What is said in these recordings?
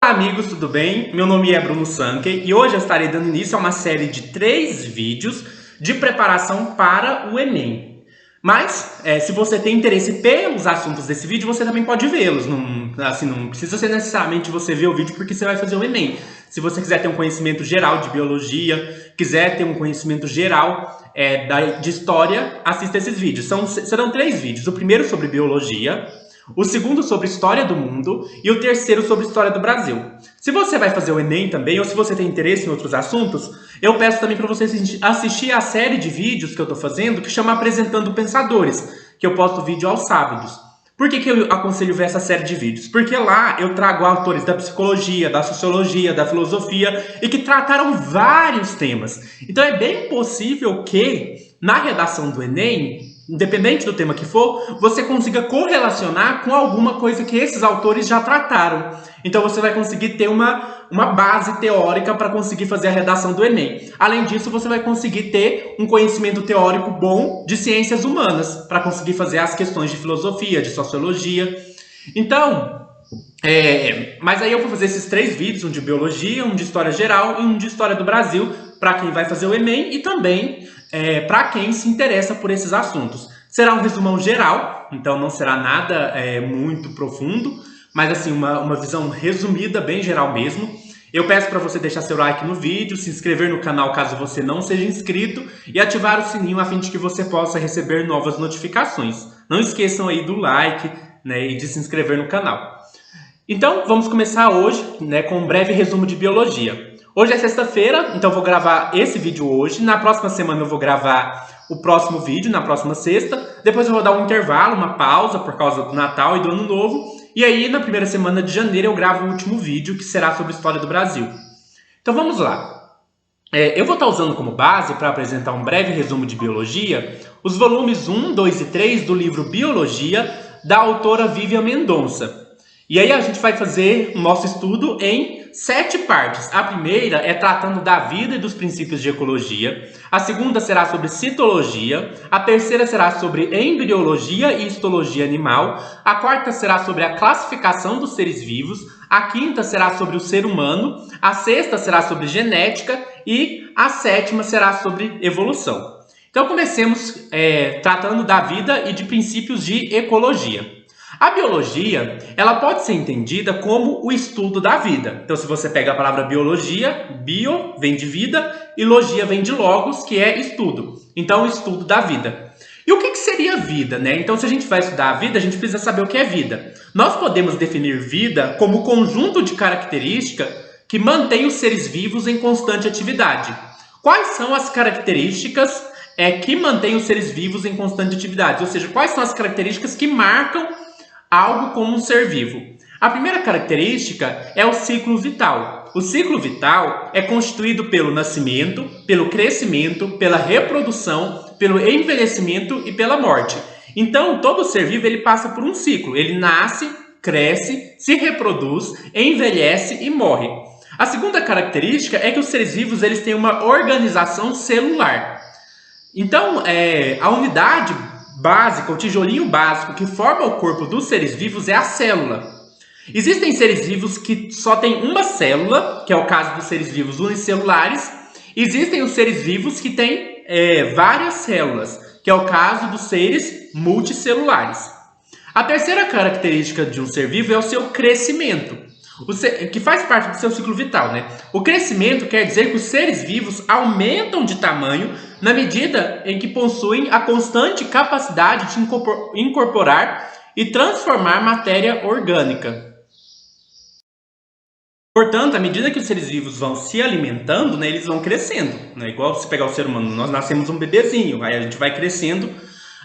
Olá amigos, tudo bem? Meu nome é Bruno Sankey e hoje eu estarei dando início a uma série de 3 vídeos de preparação para o Enem. Mas, se você tem interesse pelos assuntos desse vídeo, você também pode vê-los. Não precisa ser necessariamente você ver o vídeo porque você vai fazer o Enem. Se você quiser ter um conhecimento geral de biologia, quiser ter um conhecimento geral de história, assista esses vídeos. Serão 3 vídeos. O primeiro sobre biologia, o segundo sobre história do mundo e o terceiro sobre história do Brasil. Se você vai fazer o Enem também, ou se você tem interesse em outros assuntos, eu peço também para você assistir a série de vídeos que eu estou fazendo, que chama Apresentando Pensadores, que eu posto vídeo aos sábados. Por que eu aconselho ver essa série de vídeos? Porque lá eu trago autores da psicologia, da sociologia, da filosofia e que trataram vários temas. Então é bem possível que, na redação do Enem, independente do tema que for, você consiga correlacionar com alguma coisa que esses autores já trataram. Então você vai conseguir ter uma base teórica para conseguir fazer a redação do Enem. Além disso, você vai conseguir ter um conhecimento teórico bom de ciências humanas, para conseguir fazer as questões de filosofia, de sociologia. Então, mas aí eu vou fazer esses 3 vídeos, um de biologia, um de história geral e um de história do Brasil, para quem vai fazer o Enem e também para quem se interessa por esses assuntos. Será um resumão geral, então não será nada muito profundo, mas assim, uma visão resumida, bem geral mesmo. Eu peço para você deixar seu like no vídeo, se inscrever no canal caso você não seja inscrito e ativar o sininho a fim de que você possa receber novas notificações. Não esqueçam aí do like, né, e de se inscrever no canal. Então, vamos começar hoje, né, com um breve resumo de biologia. Hoje é sexta-feira, então eu vou gravar esse vídeo hoje. Na próxima semana eu vou gravar o próximo vídeo, na próxima sexta. Depois eu vou dar um intervalo, uma pausa por causa do Natal e do Ano Novo. E aí, na primeira semana de janeiro, eu gravo o último vídeo, que será sobre a história do Brasil. Então vamos lá. Eu vou estar usando como base, para apresentar um breve resumo de biologia, os volumes 1, 2 e 3 do livro Biologia, da autora Vivian Mendonça. E aí a gente vai fazer o nosso estudo em 7 partes. A primeira é tratando da vida e dos princípios de ecologia. A segunda será sobre citologia. A terceira será sobre embriologia e histologia animal. A quarta será sobre a classificação dos seres vivos. A quinta será sobre o ser humano. A sexta será sobre genética. E a sétima será sobre evolução. Então comecemos tratando da vida e de princípios de ecologia. A biologia, ela pode ser entendida como o estudo da vida. Então, se você pega a palavra biologia, bio vem de vida e logia vem de logos, que é estudo. Então, o estudo da vida. E o que seria vida, né? Então, se a gente vai estudar a vida, a gente precisa saber o que é vida. Nós podemos definir vida como o conjunto de características que mantém os seres vivos em constante atividade. Quais são as características que mantêm os seres vivos em constante atividade? Ou seja, quais são as características que marcam algo como um ser vivo? A primeira característica é o ciclo vital. O ciclo vital é constituído pelo nascimento, pelo crescimento, pela reprodução, pelo envelhecimento e pela morte. Então, todo ser vivo ele passa por um ciclo. Ele nasce, cresce, se reproduz, envelhece e morre. A segunda característica é que os seres vivos eles têm uma organização celular. Então, a unidade básica, o tijolinho básico que forma o corpo dos seres vivos é a célula. Existem seres vivos que só têm uma célula, que é o caso dos seres vivos unicelulares. Existem os seres vivos que têm várias células, que é o caso dos seres multicelulares. A terceira característica de um ser vivo é o seu crescimento, que faz parte do seu ciclo vital, né? O crescimento quer dizer que os seres vivos aumentam de tamanho na medida em que possuem a constante capacidade de incorporar e transformar matéria orgânica. Portanto, à medida que os seres vivos vão se alimentando, né, eles vão crescendo, né? Igual se pegar o ser humano, nós nascemos um bebezinho, aí a gente vai crescendo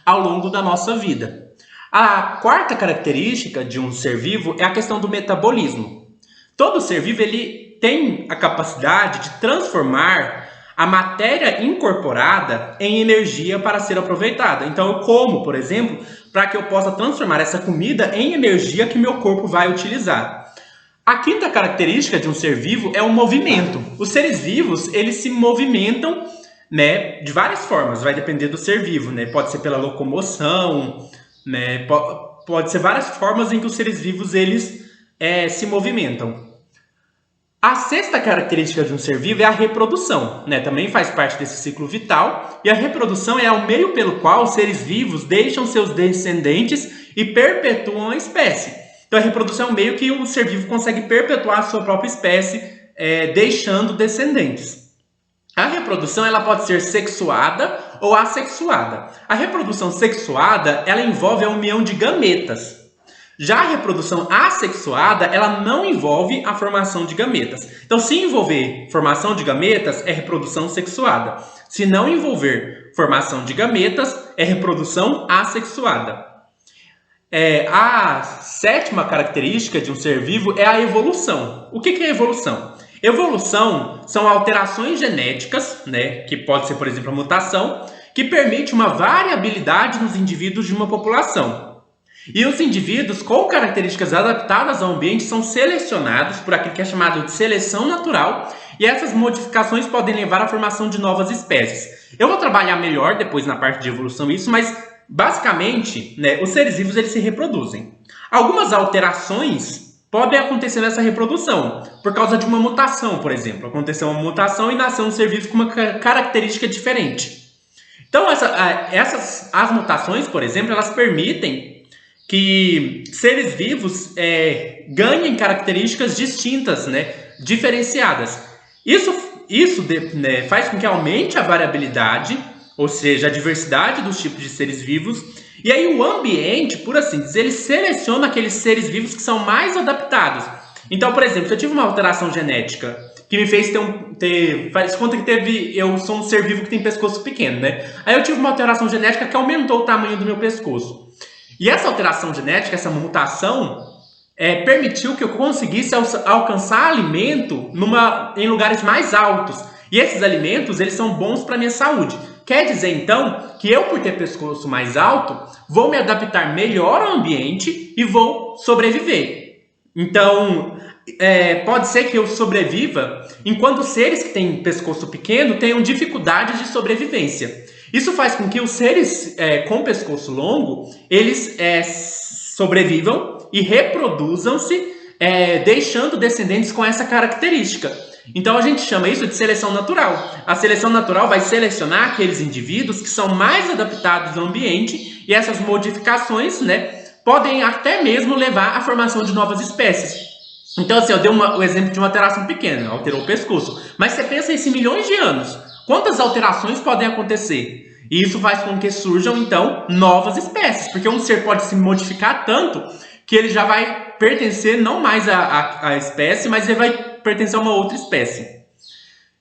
ao longo da nossa vida. A quarta característica de um ser vivo é a questão do metabolismo. Todo ser vivo ele tem a capacidade de transformar a matéria incorporada em energia para ser aproveitada. Então eu como, por exemplo, para que eu possa transformar essa comida em energia que meu corpo vai utilizar. A quinta característica de um ser vivo é o movimento. Os seres vivos eles se movimentam, né, de várias formas, vai depender do ser vivo, né? Pode ser pela locomoção, pode ser várias formas em que os seres vivos eles se movimentam. A sexta característica de um ser vivo é a reprodução, né? Também faz parte desse ciclo vital. E a reprodução é o meio pelo qual os seres vivos deixam seus descendentes e perpetuam a espécie. Então a reprodução é o meio que o ser vivo consegue perpetuar a sua própria espécie, deixando descendentes. A reprodução ela pode ser sexuada ou assexuada. A reprodução sexuada ela envolve a união de gametas. Já a reprodução assexuada, ela não envolve a formação de gametas. Então, se envolver formação de gametas, é reprodução sexuada. Se não envolver formação de gametas, é reprodução assexuada. A sétima característica de um ser vivo é a evolução. O que é evolução? Evolução são alterações genéticas, né, que pode ser, por exemplo, a mutação, que permite uma variabilidade nos indivíduos de uma população. E os indivíduos com características adaptadas ao ambiente são selecionados por aquilo que é chamado de seleção natural, e essas modificações podem levar à formação de novas espécies. Eu vou trabalhar melhor depois na parte de evolução isso, mas basicamente, né, os seres vivos eles se reproduzem. Algumas alterações podem acontecer nessa reprodução, por causa de uma mutação, por exemplo. Aconteceu uma mutação e nasceu um ser vivo com uma característica diferente. Então, as mutações, por exemplo, elas permitem que seres vivos ganhem características distintas, né, diferenciadas. Isso faz com que aumente a variabilidade, ou seja, a diversidade dos tipos de seres vivos. E aí o ambiente, por assim dizer, ele seleciona aqueles seres vivos que são mais adaptados. Então, por exemplo, se eu tive uma alteração genética que me fez faz conta que eu sou um ser vivo que tem pescoço pequeno, né? Aí eu tive uma alteração genética que aumentou o tamanho do meu pescoço. E essa alteração genética, essa mutação, permitiu que eu conseguisse alcançar alimento em lugares mais altos. E esses alimentos, eles são bons para a minha saúde. Quer dizer, então, que eu, por ter pescoço mais alto, vou me adaptar melhor ao ambiente e vou sobreviver. Então, pode ser que eu sobreviva, enquanto seres que têm pescoço pequeno tenham dificuldade de sobrevivência. Isso faz com que os seres com pescoço longo, eles sobrevivam e reproduzam-se, deixando descendentes com essa característica. Então a gente chama isso de seleção natural. A seleção natural vai selecionar aqueles indivíduos que são mais adaptados ao ambiente, e essas modificações, né, podem até mesmo levar à formação de novas espécies. Então assim, eu dei o exemplo de uma alteração pequena, alterou o pescoço. Mas você pensa isso em milhões de anos. Quantas alterações podem acontecer? E isso faz com que surjam, então, novas espécies. Porque um ser pode se modificar tanto que ele já vai pertencer não mais à espécie, mas ele vai pertencer a uma outra espécie.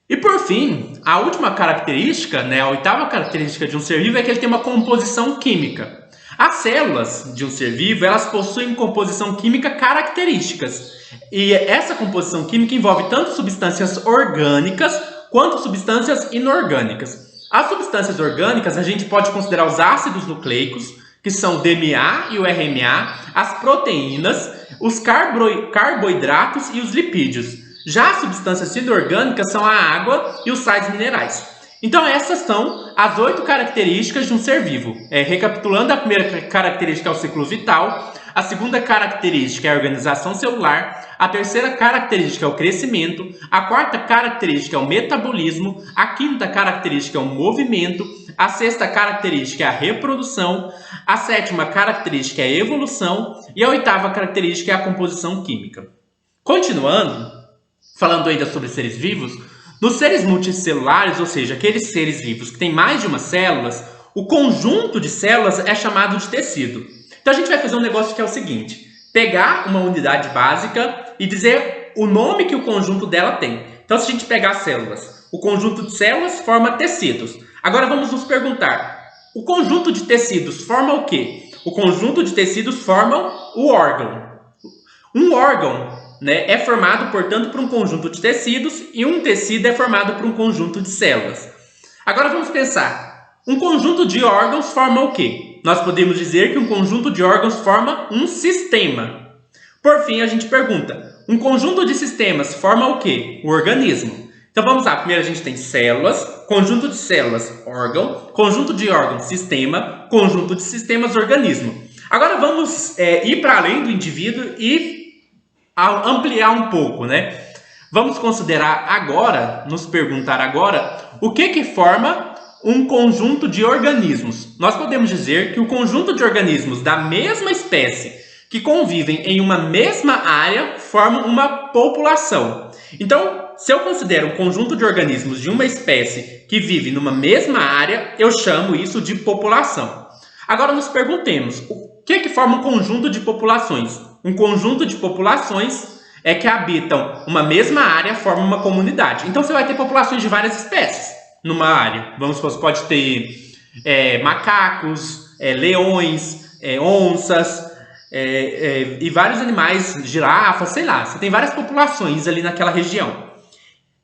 E por fim, a última característica, né, a oitava característica de um ser vivo é que ele tem uma composição química. As células de um ser vivo, elas possuem composição química características. E essa composição química envolve tanto substâncias orgânicas quanto substâncias inorgânicas. As substâncias orgânicas a gente pode considerar os ácidos nucleicos, que são o DMA e o RNA, as proteínas, os carboidratos e os lipídios. Já as substâncias inorgânicas são a água e os sais minerais. Então essas são as 8 características de um ser vivo. Recapitulando, a primeira característica é o ciclo vital, a segunda característica é a organização celular, a terceira característica é o crescimento, a quarta característica é o metabolismo, a quinta característica é o movimento, a sexta característica é a reprodução, a sétima característica é a evolução e a oitava característica é a composição química. Continuando, falando ainda sobre seres vivos, nos seres multicelulares, ou seja, aqueles seres vivos que têm mais de uma célula, o conjunto de células é chamado de tecido. Então a gente vai fazer um negócio que é o seguinte: pegar uma unidade básica e dizer o nome que o conjunto dela tem. Então se a gente pegar células, o conjunto de células forma tecidos. Agora vamos nos perguntar, o conjunto de tecidos forma o quê? O conjunto de tecidos forma o órgão. Um órgão, né, é formado, portanto, por um conjunto de tecidos, e um tecido é formado por um conjunto de células. Agora vamos pensar, um conjunto de órgãos forma o quê? Nós podemos dizer que um conjunto de órgãos forma um sistema. Por fim, a gente pergunta, um conjunto de sistemas forma o quê? O organismo. Então vamos lá, primeiro a gente tem células, conjunto de células, órgão, conjunto de órgãos, sistema, conjunto de sistemas, organismo. Agora vamos ir para além do indivíduo e ampliar um pouco, né? Vamos considerar agora, nos perguntar agora, o que forma um conjunto de organismos. Nós podemos dizer que o conjunto de organismos da mesma espécie que convivem em uma mesma área formam uma população. Então, se eu considero um conjunto de organismos de uma espécie que vive numa mesma área, eu chamo isso de população. Agora nos perguntemos, o que forma um conjunto de populações? Um conjunto de populações é que habitam uma mesma área, formam uma comunidade. Então você vai ter populações de várias espécies numa área. Vamos supor, você pode ter macacos, leões, onças, e vários animais, girafas, sei lá. Você tem várias populações ali naquela região.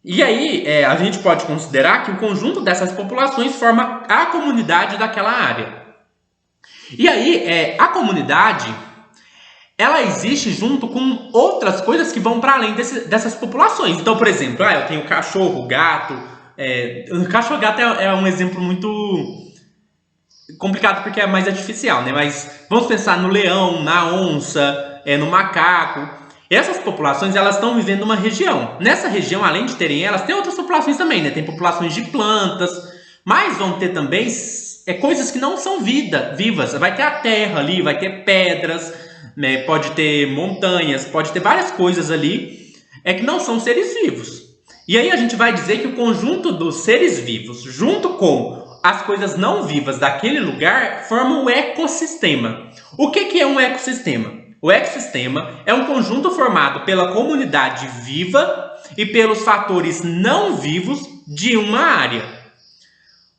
E aí a gente pode considerar que o conjunto dessas populações forma a comunidade daquela área. E aí a comunidade, ela existe junto com outras coisas que vão para além dessas populações. Então, por exemplo, eu tenho cachorro, gato. O cachorro e gato é um exemplo muito complicado porque é mais artificial, né? Mas vamos pensar no leão, na onça, no macaco. Essas populações, elas estão vivendo numa região. Nessa região, além de terem elas, tem outras populações também, né? Tem populações de plantas, mas vão ter também coisas que não são vivas. Vai ter a terra ali, vai ter pedras, né? Pode ter montanhas, pode ter várias coisas ali que não são seres vivos. E aí a gente vai dizer que o conjunto dos seres vivos, junto com as coisas não vivas daquele lugar, formam um ecossistema. O que é um ecossistema? O ecossistema é um conjunto formado pela comunidade viva e pelos fatores não vivos de uma área.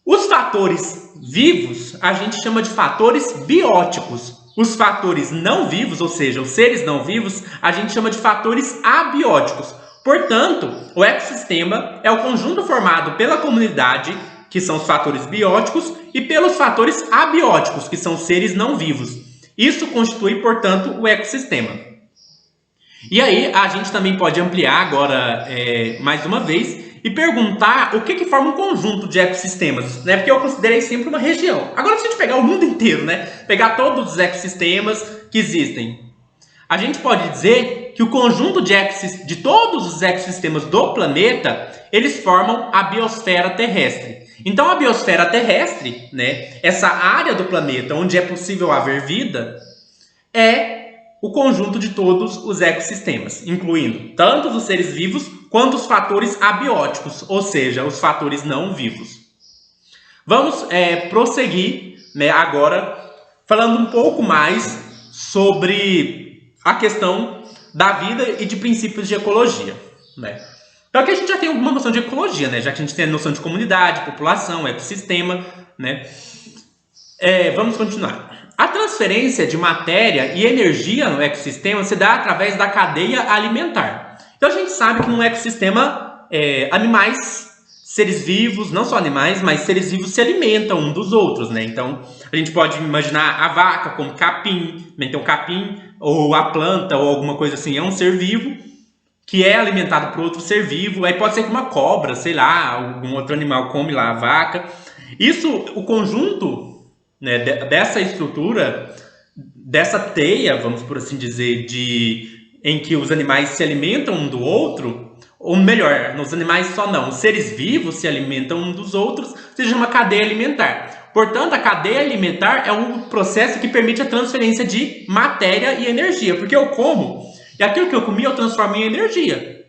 Os fatores vivos a gente chama de fatores bióticos. Os fatores não vivos, ou seja, os seres não vivos, a gente chama de fatores abióticos. Portanto, o ecossistema é o conjunto formado pela comunidade, que são os fatores bióticos, e pelos fatores abióticos, que são seres não vivos. Isso constitui, portanto, o ecossistema. E aí, a gente também pode ampliar agora, mais uma vez, e perguntar o que forma um conjunto de ecossistemas, né? Porque eu considerei sempre uma região. Agora, se a gente pegar o mundo inteiro, né? Pegar todos os ecossistemas que existem, a gente pode dizer que o conjunto de todos os ecossistemas do planeta, eles formam a biosfera terrestre. Então a biosfera terrestre, né, essa área do planeta onde é possível haver vida, é o conjunto de todos os ecossistemas, incluindo tanto os seres vivos quanto os fatores abióticos, ou seja, os fatores não vivos. Vamos prosseguir, né, agora falando um pouco mais sobre a questão da vida e de princípios de ecologia, né? Então aqui a gente já tem alguma noção de ecologia, né? Já que a gente tem a noção de comunidade, população, ecossistema, né? Vamos continuar. A transferência de matéria e energia no ecossistema se dá através da cadeia alimentar. Então a gente sabe que no ecossistema, animais, seres vivos, não só animais, mas seres vivos se alimentam uns dos outros, né? Então a gente pode imaginar a vaca como capim, então capim, ou a planta, ou alguma coisa assim, é um ser vivo que é alimentado por outro ser vivo. Aí pode ser que uma cobra, sei lá, algum outro animal come lá a vaca. Isso, o conjunto, né, dessa estrutura, dessa teia, vamos por assim dizer, em que os animais se alimentam um do outro, ou melhor, nos animais só não, os seres vivos se alimentam um dos outros, se chama cadeia alimentar. Portanto, a cadeia alimentar é um processo que permite a transferência de matéria e energia, porque eu como, e aquilo que eu comi eu transformo em energia,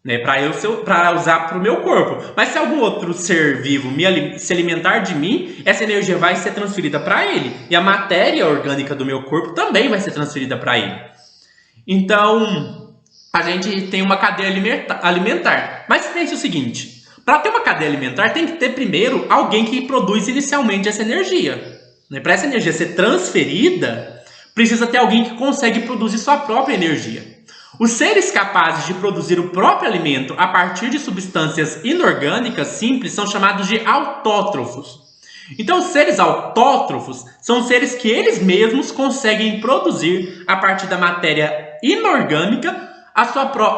né, para usar para o meu corpo. Mas se algum outro ser vivo se alimentar de mim, essa energia vai ser transferida para ele, e a matéria orgânica do meu corpo também vai ser transferida para ele. Então, a gente tem uma cadeia alimentar. Mas pense o seguinte, para ter uma cadeia alimentar tem que ter primeiro alguém que produz inicialmente essa energia, né? Para essa energia ser transferida, precisa ter alguém que consegue produzir sua própria energia. Os seres capazes de produzir o próprio alimento a partir de substâncias inorgânicas simples são chamados de autótrofos. Então, os seres autótrofos são seres que eles mesmos conseguem produzir a partir da matéria inorgânica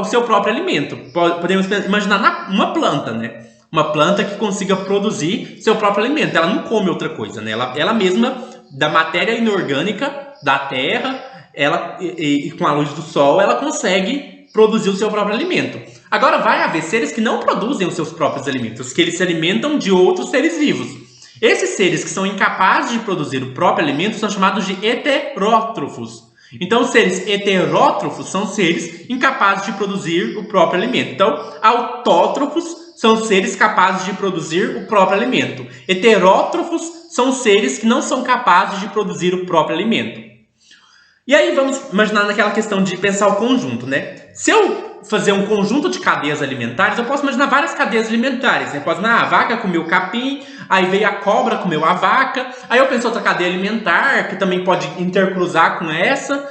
o seu próprio alimento. Podemos imaginar uma planta, né? Uma planta que consiga produzir seu próprio alimento. Ela não come outra coisa, né? Ela mesma, da matéria inorgânica da terra, e com a luz do sol, ela consegue produzir o seu próprio alimento. Agora vai haver seres que não produzem os seus próprios alimentos, que eles se alimentam de outros seres vivos. Esses seres que são incapazes de produzir o próprio alimento são chamados de heterótrofos. Então, os seres heterótrofos são seres incapazes de produzir o próprio alimento. Então, autótrofos são seres capazes de produzir o próprio alimento. Heterótrofos são seres que não são capazes de produzir o próprio alimento. E aí vamos imaginar naquela questão de pensar o conjunto, né? Se eu fazer um conjunto de cadeias alimentares, eu posso imaginar várias cadeias alimentares, né? Posso imaginar a vaca comeu o capim, aí veio a cobra, comeu a vaca, aí eu penso outra cadeia alimentar, que também pode intercruzar com essa.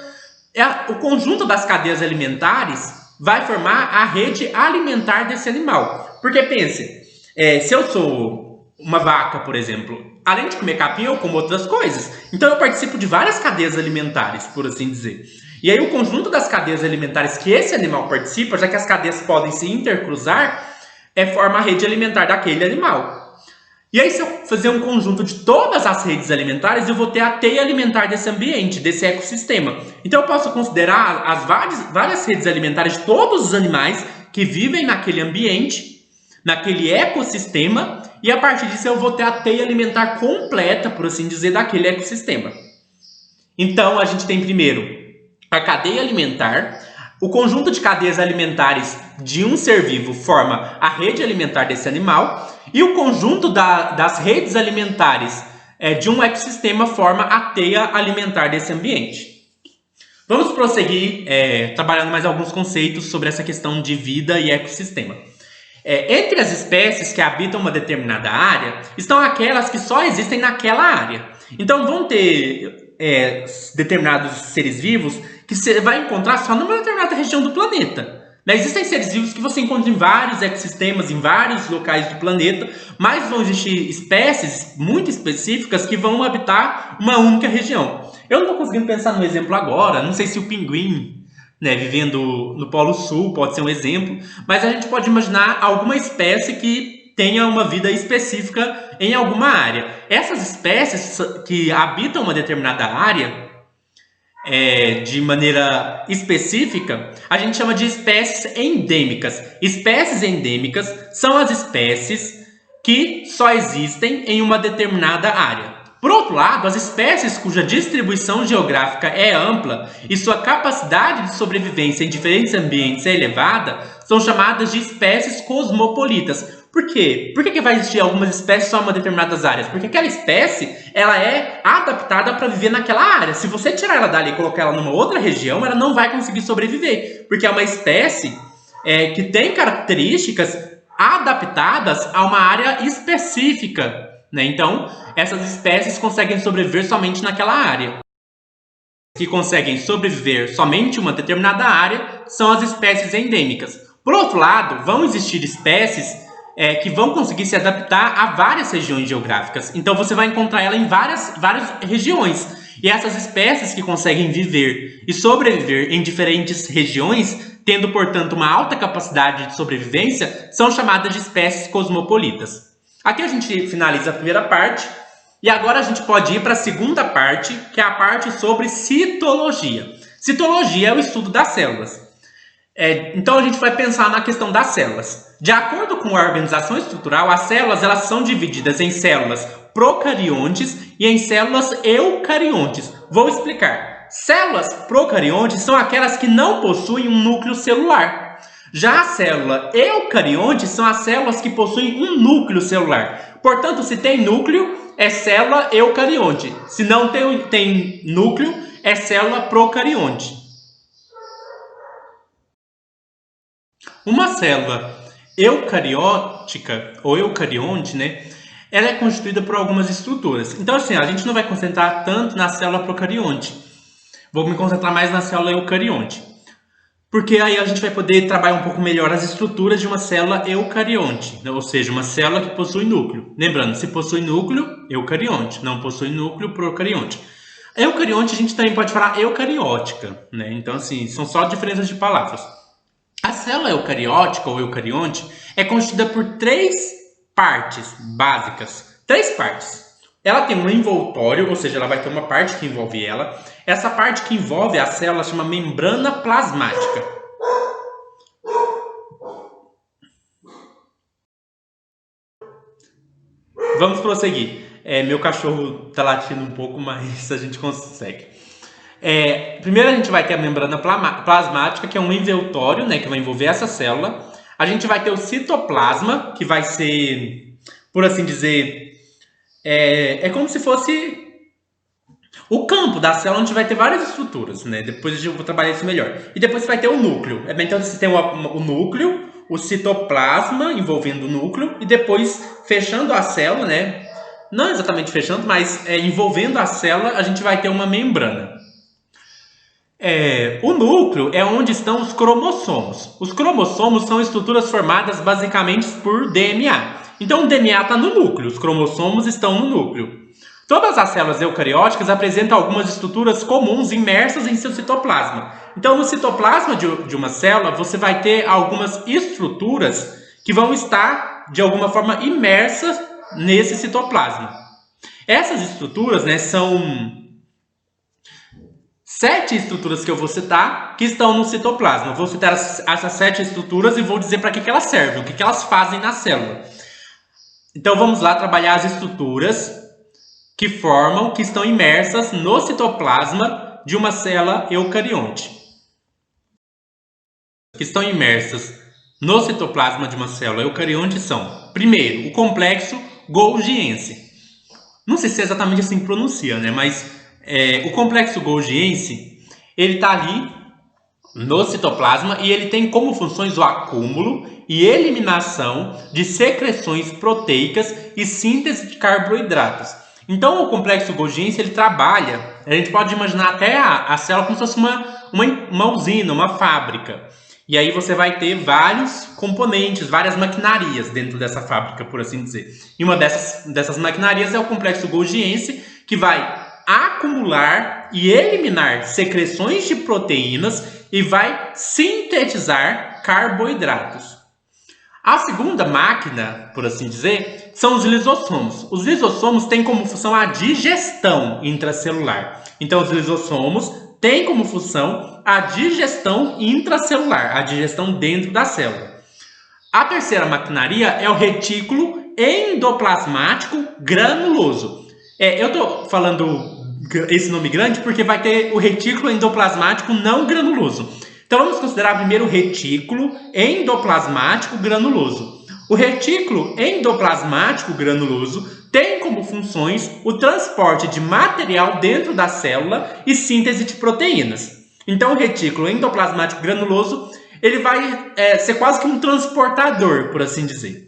O conjunto das cadeias alimentares vai formar a rede alimentar desse animal. Porque pense, se eu sou uma vaca, por exemplo, além de comer capim, eu como outras coisas. Então eu participo de várias cadeias alimentares, por assim dizer. E aí o conjunto das cadeias alimentares que esse animal participa, já que as cadeias podem se intercruzar, forma a rede alimentar daquele animal. E aí se eu fazer um conjunto de todas as redes alimentares, eu vou ter a teia alimentar desse ambiente, desse ecossistema. Então eu posso considerar as várias redes alimentares de todos os animais que vivem naquele ambiente, naquele ecossistema, e a partir disso eu vou ter a teia alimentar completa, por assim dizer, daquele ecossistema. Então a gente tem primeiro a cadeia alimentar. O conjunto de cadeias alimentares de um ser vivo forma a rede alimentar desse animal, e o conjunto das redes alimentares de um ecossistema forma a teia alimentar desse ambiente. Vamos prosseguir trabalhando mais alguns conceitos sobre essa questão de vida e ecossistema. Entre as espécies que habitam uma determinada área, estão aquelas que só existem naquela área. Então vão ter determinados seres vivos que você vai encontrar só numa determinada região do planeta. Existem seres vivos que você encontra em vários ecossistemas, em vários locais do planeta, mas vão existir espécies muito específicas que vão habitar uma única região. Eu não estou conseguindo pensar no exemplo agora, não sei se o pinguim, vivendo no Polo Sul pode ser um exemplo, mas a gente pode imaginar alguma espécie que tenha uma vida específica em alguma área. Essas espécies que habitam uma determinada área, de maneira específica, a gente chama de espécies endêmicas. Espécies endêmicas são as espécies que só existem em uma determinada área. Por outro lado, as espécies cuja distribuição geográfica é ampla e sua capacidade de sobrevivência em diferentes ambientes é elevada são chamadas de espécies cosmopolitas. Por quê? Por que vai existir algumas espécies só em determinadas áreas? Porque aquela espécie ela é adaptada para viver naquela área. Se você tirar ela dali e colocar ela numa outra região, ela não vai conseguir sobreviver. Porque é uma espécie que tem características adaptadas a uma área específica. Então, essas espécies conseguem sobreviver somente naquela área. Que conseguem sobreviver somente em uma determinada área são as espécies endêmicas. Por outro lado, vão existir espécies que vão conseguir se adaptar a várias regiões geográficas. Então você vai encontrar ela em várias regiões. E essas espécies que conseguem viver e sobreviver em diferentes regiões, tendo, portanto, uma alta capacidade de sobrevivência, são chamadas de espécies cosmopolitas. Aqui a gente finaliza a primeira parte. E agora a gente pode ir para a segunda parte, que é a parte sobre citologia. Citologia é o estudo das células. Então a gente vai pensar na questão das células. De acordo com a organização estrutural, as células elas são divididas em células procariontes e em células eucariontes. Vou explicar. Células procariontes são aquelas que não possuem um núcleo celular. Já a célula eucarionte são as células que possuem um núcleo celular. Portanto, se tem núcleo, é célula eucarionte. Se não tem núcleo, é célula procarionte. Uma célula eucariótica ou eucarionte, ela é constituída por algumas estruturas. Então, assim, a gente não vai concentrar tanto na célula procarionte. Vou me concentrar mais na célula eucarionte. Porque aí a gente vai poder trabalhar um pouco melhor as estruturas de uma célula eucarionte, ou seja, uma célula que possui núcleo. Lembrando, se possui núcleo, eucarionte. Não possui núcleo, procarionte. A eucarionte a gente também pode falar eucariótica, Então, assim, são só diferenças de palavras. A célula eucariótica ou eucarionte é constituída por 3 partes básicas. 3 partes. Ela tem um envoltório, ou seja, ela vai ter uma parte que envolve ela. Essa parte que envolve a célula chama membrana plasmática. Vamos prosseguir. Meu cachorro tá latindo um pouco, mas a gente consegue. Primeiro a gente vai ter a membrana plasmática, que é um envoltório, né, que vai envolver essa célula. A gente vai ter o citoplasma, que vai ser, por assim dizer, é como se fosse o campo da célula, onde vai ter várias estruturas, né? Depois eu vou trabalhar isso melhor. E depois vai ter o núcleo. Então você tem o núcleo, o citoplasma envolvendo o núcleo, e depois fechando a célula, né? Não exatamente fechando, mas envolvendo a célula, a gente vai ter uma membrana. O núcleo é onde estão os cromossomos. Os cromossomos são estruturas formadas basicamente por DNA. Então o DNA está no núcleo, os cromossomos estão no núcleo. Todas as células eucarióticas apresentam algumas estruturas comuns imersas em seu citoplasma. Então no citoplasma de uma célula você vai ter algumas estruturas que vão estar de alguma forma imersas nesse citoplasma. Essas estruturas, né, são 7 estruturas que eu vou citar que estão no citoplasma. Eu vou citar essas 7 estruturas e vou dizer para que elas servem, o que elas fazem na célula. Então vamos lá trabalhar as estruturas que estão imersas no citoplasma de uma célula eucarionte. Que estão imersas no citoplasma de uma célula eucarionte são, primeiro, o complexo golgiense. Não sei se é exatamente assim que pronuncia, né? Mas o complexo golgiense, ele está ali no citoplasma e ele tem como funções o acúmulo e eliminação de secreções proteicas e síntese de carboidratos. Então o complexo golgiense ele trabalha, a gente pode imaginar até a célula como se fosse uma usina, uma fábrica. E aí você vai ter vários componentes, várias maquinarias dentro dessa fábrica, por assim dizer. E uma dessas maquinarias é o complexo golgiense, que vai acumular e eliminar secreções de proteínas e vai sintetizar carboidratos. A segunda máquina, por assim dizer, são os lisossomos. Os lisossomos têm como função a digestão intracelular. Então, os lisossomos têm como função a digestão intracelular, a digestão dentro da célula. A terceira maquinaria é o retículo endoplasmático granuloso. Eu estou falando esse nome grande porque vai ter o retículo endoplasmático não granuloso. Então vamos considerar primeiro o retículo endoplasmático granuloso. O retículo endoplasmático granuloso tem como funções o transporte de material dentro da célula e síntese de proteínas. Então o retículo endoplasmático granuloso ele vai ser quase que um transportador, por assim dizer.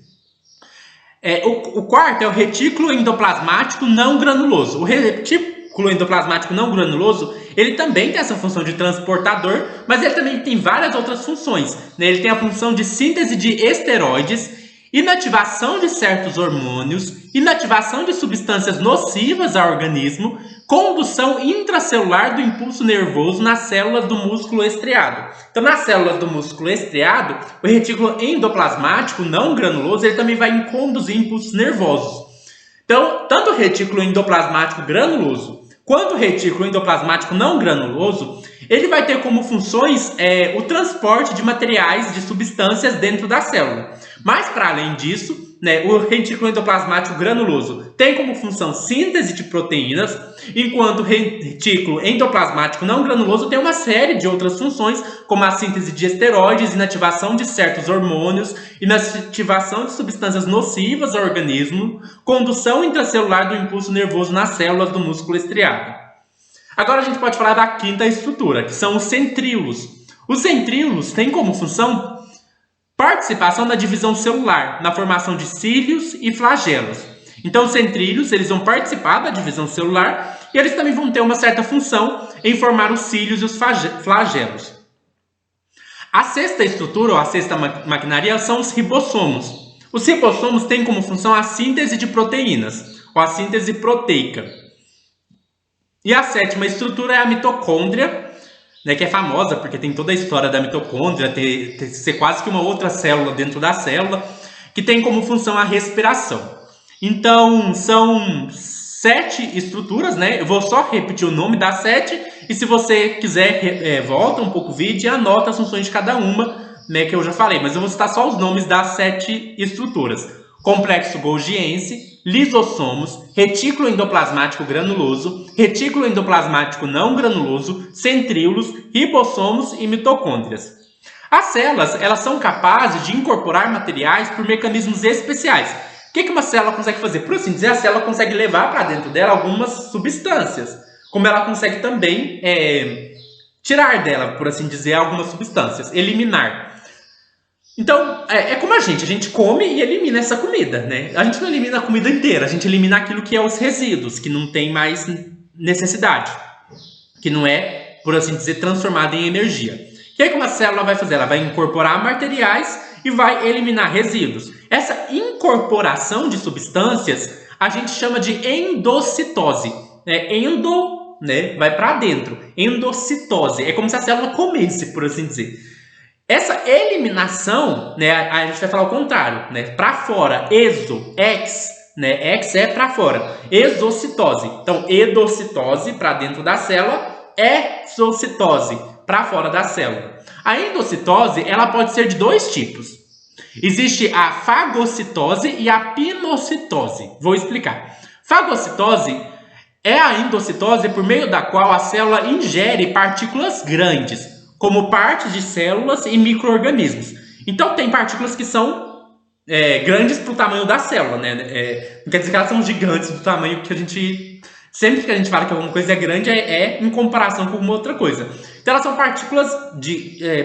O quarto é o retículo endoplasmático não granuloso. O retículo endoplasmático não granuloso, ele também tem essa função de transportador, mas ele também tem várias outras funções, né? Ele tem a função de síntese de esteroides, inativação de certos hormônios, inativação de substâncias nocivas ao organismo, condução intracelular do impulso nervoso nas células do músculo estriado. Então, nas células do músculo estriado, o retículo endoplasmático não granuloso ele também vai conduzir impulsos nervosos. Então, tanto o retículo endoplasmático granuloso quanto o retículo endoplasmático não granuloso, ele vai ter como funções o transporte de materiais, de substâncias dentro da célula. Mas, para além disso, né, o retículo endoplasmático granuloso tem como função síntese de proteínas, enquanto o retículo endoplasmático não granuloso tem uma série de outras funções, como a síntese de esteroides, inativação de certos hormônios, inativação de substâncias nocivas ao organismo, condução intracelular do impulso nervoso nas células do músculo estriado. Agora a gente pode falar da quinta estrutura, que são os centríolos. Os centríolos têm como função participação da divisão celular, na formação de cílios e flagelos. Então, os centríolos eles vão participar da divisão celular e eles também vão ter uma certa função em formar os cílios e os flagelos. A sexta estrutura, ou a sexta maquinaria, são os ribossomos. Os ribossomos têm como função a síntese de proteínas, ou a síntese proteica. E a sétima estrutura é a mitocôndria, né, que é famosa porque tem toda a história da mitocôndria, ser quase que uma outra célula dentro da célula, que tem como função a respiração. Então, são 7 estruturas, né? Eu vou só repetir o nome das 7, e se você quiser, volta um pouco o vídeo e anota as funções de cada uma né, que eu já falei, mas eu vou citar só os nomes das 7 estruturas. Complexo golgiense, lisossomos, retículo endoplasmático granuloso, retículo endoplasmático não granuloso, centríolos, ribossomos e mitocôndrias. As células, elas são capazes de incorporar materiais por mecanismos especiais. O que uma célula consegue fazer? Por assim dizer, a célula consegue levar para dentro dela algumas substâncias, como ela consegue também tirar dela, por assim dizer, algumas substâncias, eliminar. Então, é como a gente come e elimina essa comida, né? A gente não elimina a comida inteira, a gente elimina aquilo que é os resíduos, que não tem mais necessidade, que não é, por assim dizer, transformado em energia. O que uma célula vai fazer? Ela vai incorporar materiais e vai eliminar resíduos. Essa incorporação de substâncias a gente chama de endocitose. Endo, né, vai para dentro. Endocitose. É como se a célula comesse, por assim dizer. Essa eliminação, né, a gente vai falar o contrário, né, para fora. Exo, ex, né, ex é para fora. Exocitose. Então, endocitose para dentro da célula, exocitose para fora da célula. A endocitose, ela pode ser de 2 tipos. Existe a fagocitose e a pinocitose. Vou explicar. Fagocitose é a endocitose por meio da qual a célula ingere partículas grandes, como partes de células e micro-organismos. Então, tem partículas que são grandes para o tamanho da célula, né? Não quer dizer que elas são gigantes do tamanho que a gente... Sempre que a gente fala que alguma coisa é grande, é em comparação com uma outra coisa. Então, elas são partículas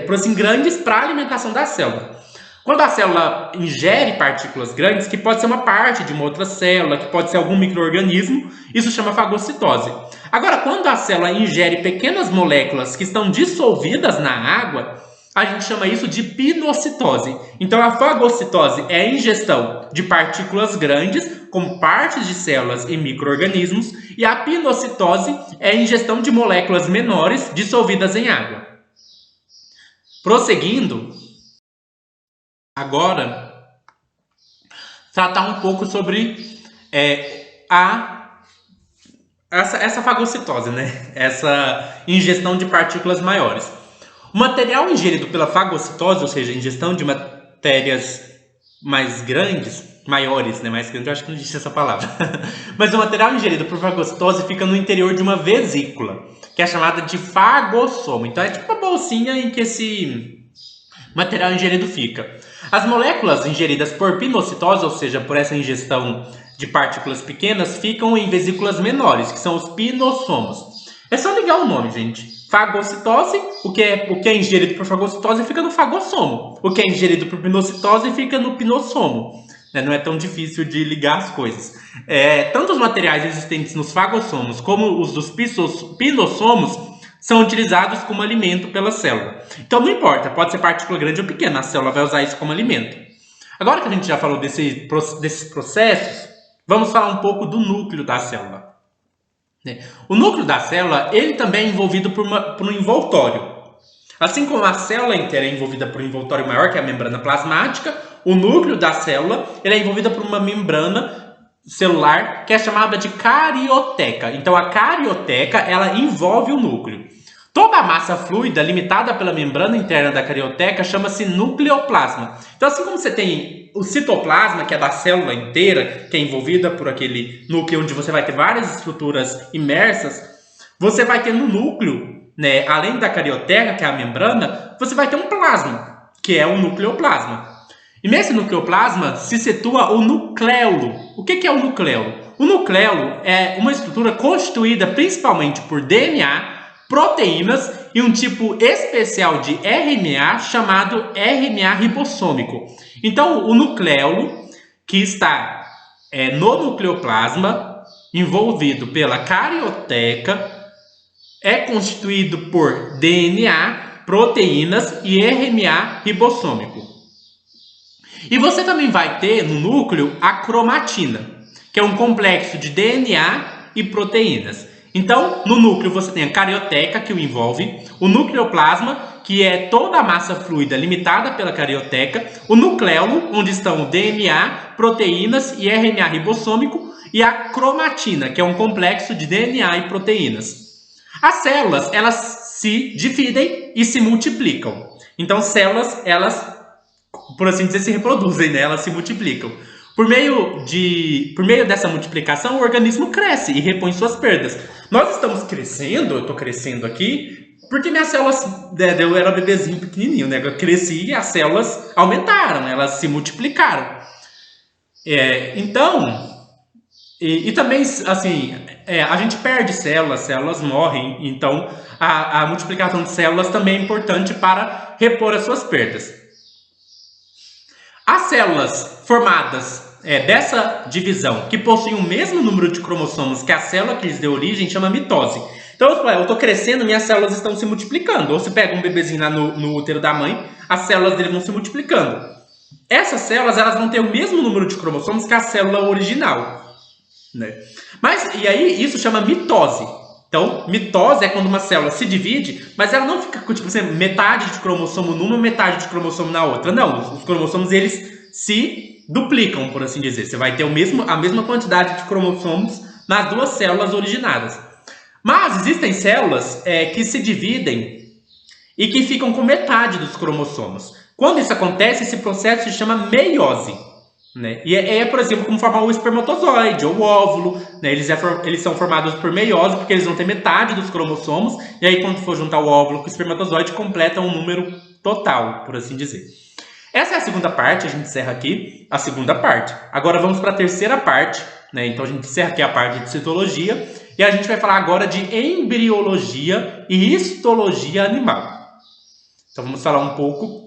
por assim, grandes para a alimentação da célula. Quando a célula ingere partículas grandes, que pode ser uma parte de uma outra célula, que pode ser algum micro-organismo, isso chama fagocitose. Agora, quando a célula ingere pequenas moléculas que estão dissolvidas na água, a gente chama isso de pinocitose. Então, a fagocitose é a ingestão de partículas grandes, como partes de células e micro-organismos, e a pinocitose é a ingestão de moléculas menores dissolvidas em água. Prosseguindo, agora, tratar um pouco sobre essa fagocitose, né? Essa ingestão de partículas maiores. O material ingerido pela fagocitose, ou seja, a ingestão de matérias mais grandes, maiores, né? Mais grandes, eu acho que não existe essa palavra. Mas o material ingerido por fagocitose fica no interior de uma vesícula, que é chamada de fagossomo. Então é tipo uma bolsinha em que esse material ingerido fica. As moléculas ingeridas por pinocitose, ou seja, por essa ingestão de partículas pequenas, ficam em vesículas menores, que são os pinossomos. É só ligar o nome, gente. Fagocitose, o que é ingerido por fagocitose fica no fagossomo. O que é ingerido por pinocitose fica no pinossomo. Não é tão difícil de ligar as coisas. Tanto os materiais existentes nos fagossomos como os dos pinossomos são utilizados como alimento pela célula. Então não importa, pode ser partícula grande ou pequena, a célula vai usar isso como alimento. Agora que a gente já falou desses processos, vamos falar um pouco do núcleo da célula. O núcleo da célula, ele também é envolvido por um envoltório. Assim como a célula inteira é envolvida por um envoltório maior, que é a membrana plasmática, o núcleo da célula ele é envolvido por uma membrana celular que é chamada de carioteca. Então a carioteca ela envolve o núcleo. Toda a massa fluida limitada pela membrana interna da carioteca chama-se nucleoplasma. Então assim como você tem o citoplasma, que é da célula inteira, que é envolvida por aquele núcleo onde você vai ter várias estruturas imersas, você vai ter no núcleo, né, além da carioteca, que é a membrana, você vai ter um plasma, que é o nucleoplasma. E nesse nucleoplasma se situa o nucleolo. O que é o nucleolo? O nucleolo é uma estrutura constituída principalmente por DNA, proteínas e um tipo especial de RNA chamado RNA ribossômico. Então, o nucleolo, que está no nucleoplasma, envolvido pela carioteca, é constituído por DNA, proteínas e RNA ribossômico. E você também vai ter no núcleo a cromatina, que é um complexo de DNA e proteínas. Então, no núcleo você tem a carioteca, que o envolve, o nucleoplasma, que é toda a massa fluida limitada pela carioteca, o nucleolo, onde estão o DNA, proteínas e RNA ribossômico, e a cromatina, que é um complexo de DNA e proteínas. As células, elas se dividem e se multiplicam. Então, células, elas, por assim dizer, se reproduzem, né? Elas se multiplicam. Por meio dessa multiplicação, o organismo cresce e repõe suas perdas. Nós estamos crescendo, eu estou crescendo aqui, porque minhas células, eu era bebezinho pequenininho, né? Eu cresci e as células aumentaram, elas se multiplicaram. E também, assim, a gente perde células morrem, então a multiplicação de células também é importante para repor as suas perdas. As células formadas dessa divisão, que possuem o mesmo número de cromossomos que a célula que lhes deu origem, chama mitose. Então, eu estou crescendo, minhas células estão se multiplicando. Ou se pega um bebezinho lá no útero da mãe, as células dele vão se multiplicando. Essas células, elas vão ter o mesmo número de cromossomos que a célula original, né? E aí, isso chama mitose. Então, mitose é quando uma célula se divide, mas ela não fica com, tipo, metade de cromossomo numa, metade de cromossomo na outra. Não, os cromossomos, eles se duplicam, por assim dizer. Você vai ter a mesma quantidade de cromossomos nas duas células originadas. Mas existem células que se dividem e que ficam com metade dos cromossomos. Quando isso acontece, esse processo se chama meiose, né? E por exemplo, como formar o espermatozoide ou o óvulo, né? Eles são formados por meiose porque eles vão ter metade dos cromossomos, e aí quando for juntar o óvulo com o espermatozoide, completam um número total, por assim dizer. Essa é a segunda parte, a gente encerra aqui a segunda parte. Agora vamos para a terceira parte, né? Então a gente encerra aqui a parte de citologia, e a gente vai falar agora de embriologia e histologia animal. Então vamos falar um pouco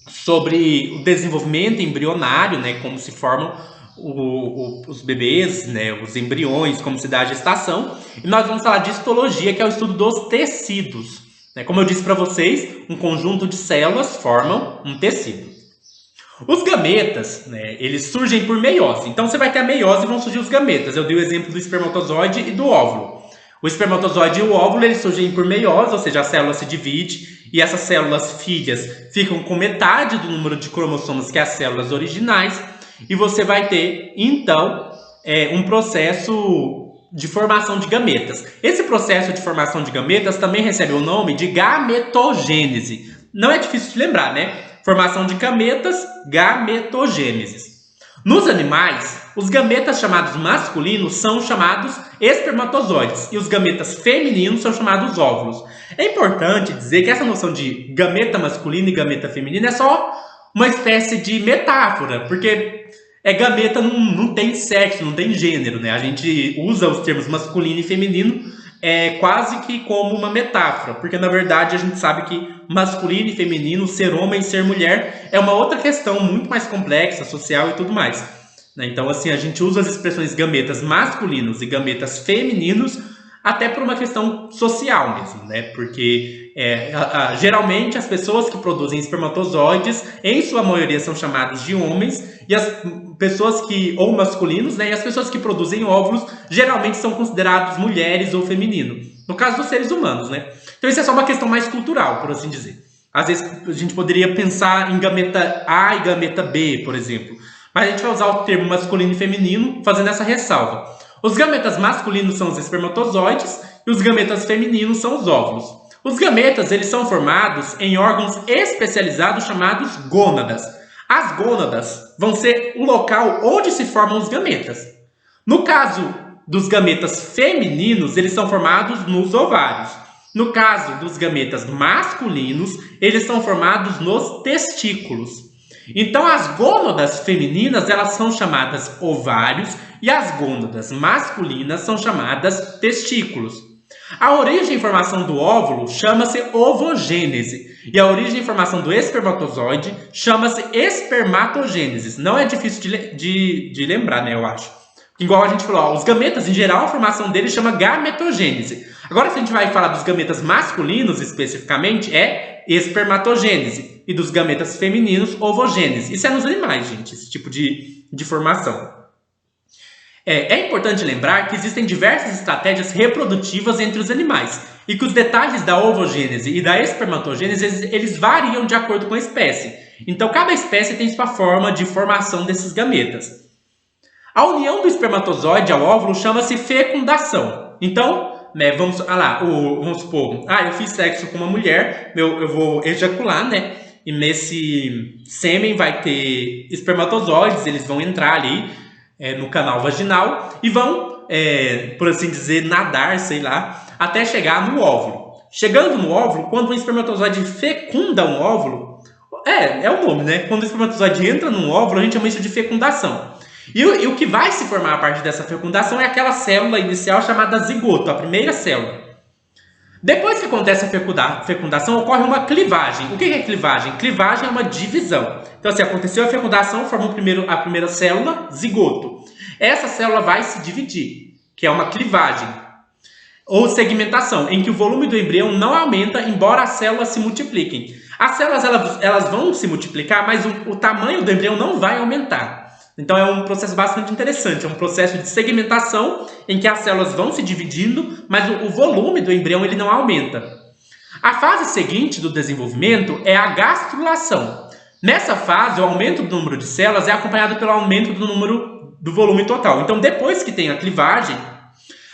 sobre o desenvolvimento embrionário, né, como se formam os bebês, né, os embriões, como se dá a gestação. E nós vamos falar de histologia, que é o estudo dos tecidos, né? Como eu disse para vocês, um conjunto de células formam um tecido. Os gametas, né, eles surgem por meiose. Então você vai ter a meiose e vão surgir os gametas. Eu dei o exemplo do espermatozoide e do óvulo. O espermatozoide e o óvulo, eles surgem por meiose, ou seja, a célula se divide e essas células filhas ficam com metade do número de cromossomos que as células originais, e você vai ter, então, um processo de formação de gametas. Esse processo de formação de gametas também recebe o nome de gametogênese. Não é difícil de lembrar, né? Formação de gametas, gametogênese. Nos animais, os gametas chamados masculinos são chamados espermatozoides e os gametas femininos são chamados óvulos. É importante dizer que essa noção de gameta masculino e gameta feminino é só uma espécie de metáfora, porque gameta não tem sexo, não tem gênero, né? A gente usa os termos masculino e feminino quase que como uma metáfora, porque na verdade a gente sabe que masculino e feminino, ser homem e ser mulher, é uma outra questão muito mais complexa, social e tudo mais, né? Então, assim, a gente usa as expressões gametas masculinos e gametas femininos até por uma questão social mesmo, né? Porque geralmente as pessoas que produzem espermatozoides, em sua maioria, são chamadas de homens, e as pessoas ou masculinos, né? E as pessoas que produzem óvulos geralmente são consideradas mulheres ou feminino. No caso dos seres humanos, né? Então isso é só uma questão mais cultural, por assim dizer. Às vezes a gente poderia pensar em gameta A e gameta B, por exemplo. Mas a gente vai usar o termo masculino e feminino fazendo essa ressalva. Os gametas masculinos são os espermatozoides e os gametas femininos são os óvulos. Os gametas, eles são formados em órgãos especializados chamados gônadas. As gônadas vão ser o local onde se formam os gametas. No caso dos gametas femininos, eles são formados nos ovários. No caso dos gametas masculinos, eles são formados nos testículos. Então, as gônadas femininas, elas são chamadas ovários e as gônadas masculinas são chamadas testículos. A origem e formação do óvulo chama-se ovogênese e a origem e formação do espermatozoide chama-se espermatogênese. Não é difícil de lembrar, né, eu acho. Igual a gente falou, os gametas, em geral, a formação deles chama gametogênese. Agora, se a gente vai falar dos gametas masculinos, especificamente, é espermatogênese. E dos gametas femininos, ovogênese. Isso é nos animais, gente, esse tipo de formação. É importante lembrar que existem diversas estratégias reprodutivas entre os animais e que os detalhes da ovogênese e da espermatogênese eles variam de acordo com a espécie. Então, cada espécie tem sua forma de formação desses gametas. A união do espermatozoide ao óvulo chama-se fecundação. Então, vamos supor, eu fiz sexo com uma mulher, eu vou ejacular, né? e nesse sêmen vai ter espermatozoides, eles vão entrar ali no canal vaginal e vão, por assim dizer, nadar, sei lá, até chegar no óvulo. Chegando no óvulo, quando o espermatozoide fecunda um óvulo, é o nome, né? Quando o espermatozoide entra num óvulo, a gente chama isso de fecundação. E o que vai se formar a partir dessa fecundação é aquela célula inicial chamada zigoto, a primeira célula. Depois que acontece a fecundação, ocorre uma clivagem. O que é clivagem? Clivagem é uma divisão. Então, se aconteceu a fecundação, forma a primeira célula, zigoto. Essa célula vai se dividir, que é uma clivagem. Ou segmentação, em que o volume do embrião não aumenta, embora as células se multipliquem. As células elas vão se multiplicar, mas o tamanho do embrião não vai aumentar. Então é um processo bastante interessante, é um processo de segmentação em que as células vão se dividindo, mas o volume do embrião ele não aumenta. A fase seguinte do desenvolvimento é a gastrulação. Nessa fase, o aumento do número de células é acompanhado pelo aumento do número do volume total. Então, depois que tem a clivagem,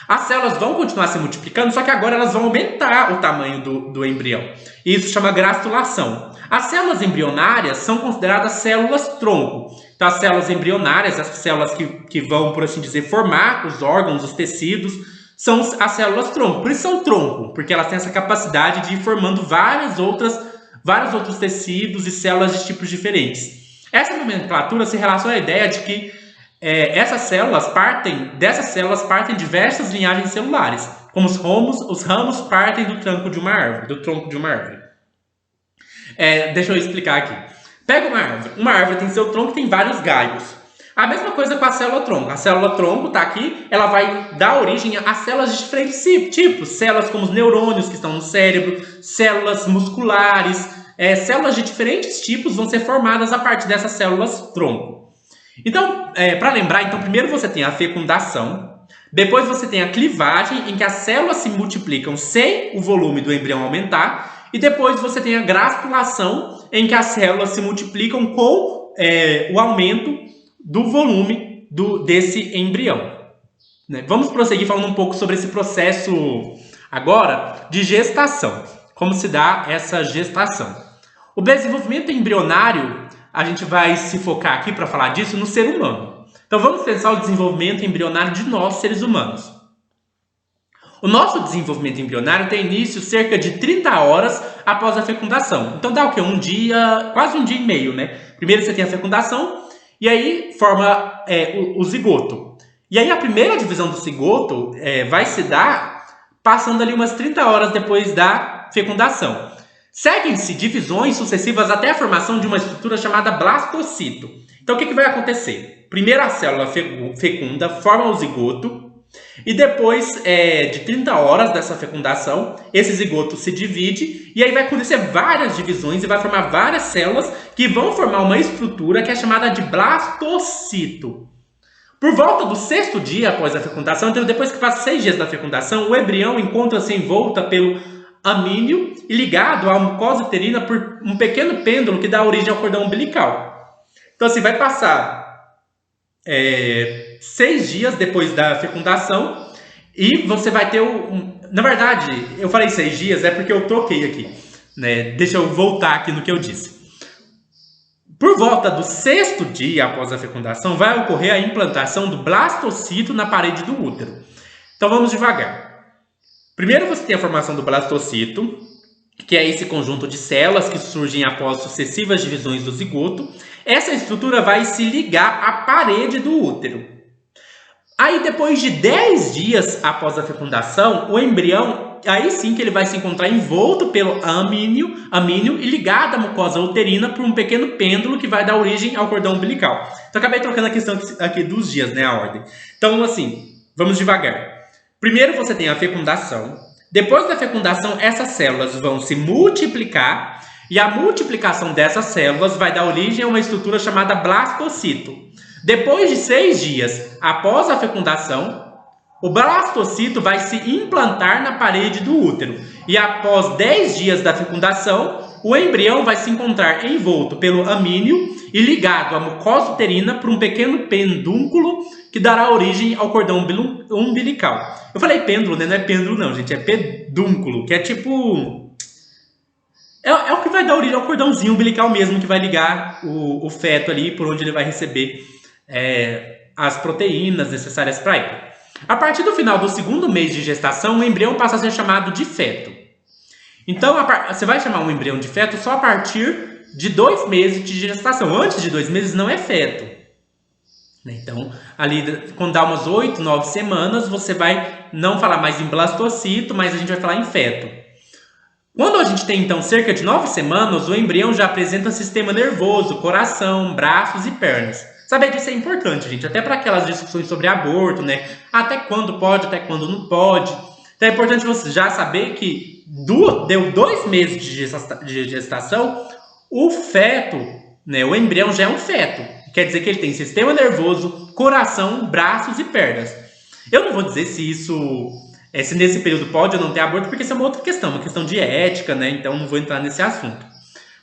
as células vão continuar se multiplicando, só que agora elas vão aumentar o tamanho do embrião. Isso chama gastrulação. As células embrionárias são consideradas células-tronco. Então, as células embrionárias, as células que vão, por assim dizer, formar os órgãos, os tecidos, são as células-tronco. Por isso são tronco, porque elas têm essa capacidade de ir formando vários outros tecidos e células de tipos diferentes. Essa nomenclatura se relaciona à ideia de que dessas células partem diversas linhagens celulares, como os ramos partem do tronco de uma árvore. Deixa eu explicar aqui. Pega uma árvore. Uma árvore tem seu tronco e tem vários galhos. A mesma coisa com a célula-tronco. A célula-tronco está aqui, ela vai dar origem a células de diferentes tipos. Células como os neurônios que estão no cérebro, células musculares, células de diferentes tipos vão ser formadas a partir dessas células-tronco. Então, para lembrar, primeiro você tem a fecundação, depois você tem a clivagem, em que as células se multiplicam sem o volume do embrião aumentar, e depois você tem a gastrulação, em que as células se multiplicam com o aumento do volume desse embrião. Vamos prosseguir falando um pouco sobre esse processo agora de gestação. Como se dá essa gestação? O desenvolvimento embrionário, a gente vai se focar aqui para falar disso no ser humano. Então vamos pensar o desenvolvimento embrionário de nós, seres humanos. O nosso desenvolvimento embrionário tem início cerca de 30 horas após a fecundação. Então dá o quê? Quase um dia e meio, né? Primeiro você tem a fecundação e aí forma o zigoto. E aí a primeira divisão do zigoto vai se dar passando ali umas 30 horas depois da fecundação. Seguem-se divisões sucessivas até a formação de uma estrutura chamada blastocito. Então o que vai acontecer? Primeiro a célula fecunda, forma o zigoto, e depois de 30 horas dessa fecundação, esse zigoto se divide, e aí vai acontecer várias divisões e vai formar várias células que vão formar uma estrutura que é chamada de blastocito. Por volta do 6º dia após a fecundação, então depois que passa 6 dias da fecundação, o embrião encontra-se envolta pelo amínio e ligado à mucosa uterina por um pequeno pêndulo que dá origem ao cordão umbilical. Então assim, vai passar 6 dias depois da fecundação e você vai ter na verdade, eu falei 6 dias é porque eu troquei aqui, né? Deixa eu voltar aqui no que eu disse. Por volta do 6º dia após a fecundação, vai ocorrer a implantação do blastocito na parede do útero. Então vamos devagar. Primeiro você tem a formação do blastocito, que é esse conjunto de células que surgem após sucessivas divisões do zigoto. Essa estrutura vai se ligar à parede do útero. Aí depois de 10 dias após a fecundação, o embrião, aí sim que ele vai se encontrar envolto pelo amínio e ligado à mucosa uterina por um pequeno pêndulo que vai dar origem ao cordão umbilical. Então acabei trocando a questão aqui dos dias, né, a ordem. Então assim, vamos devagar. Primeiro você tem a fecundação. Depois da fecundação, essas células vão se multiplicar e a multiplicação dessas células vai dar origem a uma estrutura chamada blastocito. Depois de 6 dias após a fecundação, o blastocito vai se implantar na parede do útero. E após 10 dias da fecundação, o embrião vai se encontrar envolto pelo amínio e ligado à mucosa uterina por um pequeno pedúnculo que dará origem ao cordão umbilical. Eu falei pêndulo, né? Não é pêndulo não, gente. É pedúnculo, que é tipo... É o que vai dar origem ao cordãozinho umbilical mesmo, que vai ligar o feto ali, por onde ele vai receber as proteínas necessárias para ele. A partir do final do segundo mês de gestação, o embrião passa a ser chamado de feto. Então, você vai chamar um embrião de feto só a partir de 2 meses de gestação. Antes de 2 meses não é feto. Então, ali, quando dá umas 8, 9 semanas, você vai não falar mais em blastocito, mas a gente vai falar em feto. Quando a gente tem, então, cerca de 9 semanas, o embrião já apresenta sistema nervoso, coração, braços e pernas. Saber disso é importante, gente, até para aquelas discussões sobre aborto, né? Até quando pode, até quando não pode. Então é importante você já saber que deu 2 meses de gestação, o feto, né, o embrião já é um feto. Quer dizer que ele tem sistema nervoso, coração, braços e pernas. Eu não vou dizer se nesse período pode ou não ter aborto, porque isso é uma outra questão, uma questão de ética, né? Então não vou entrar nesse assunto.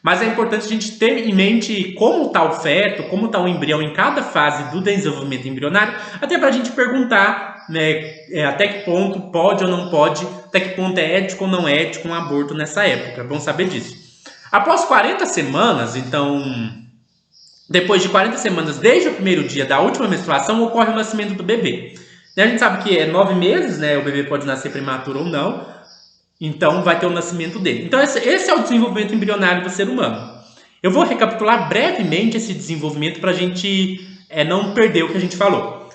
Mas é importante a gente ter em mente como está o feto, como está o embrião em cada fase do desenvolvimento embrionário, até para a gente perguntar, né, até que ponto pode ou não pode, até que ponto é ético ou não é ético um aborto nessa época. É bom saber disso. Após 40 semanas, então, depois de 40 semanas, desde o primeiro dia da última menstruação, ocorre o nascimento do bebê. A gente sabe que é 9 meses, né? O bebê pode nascer prematuro ou não. Então, vai ter o nascimento dele. Então, esse é o desenvolvimento embrionário do ser humano. Eu vou recapitular brevemente esse desenvolvimento para a gente não perder o que a gente falou.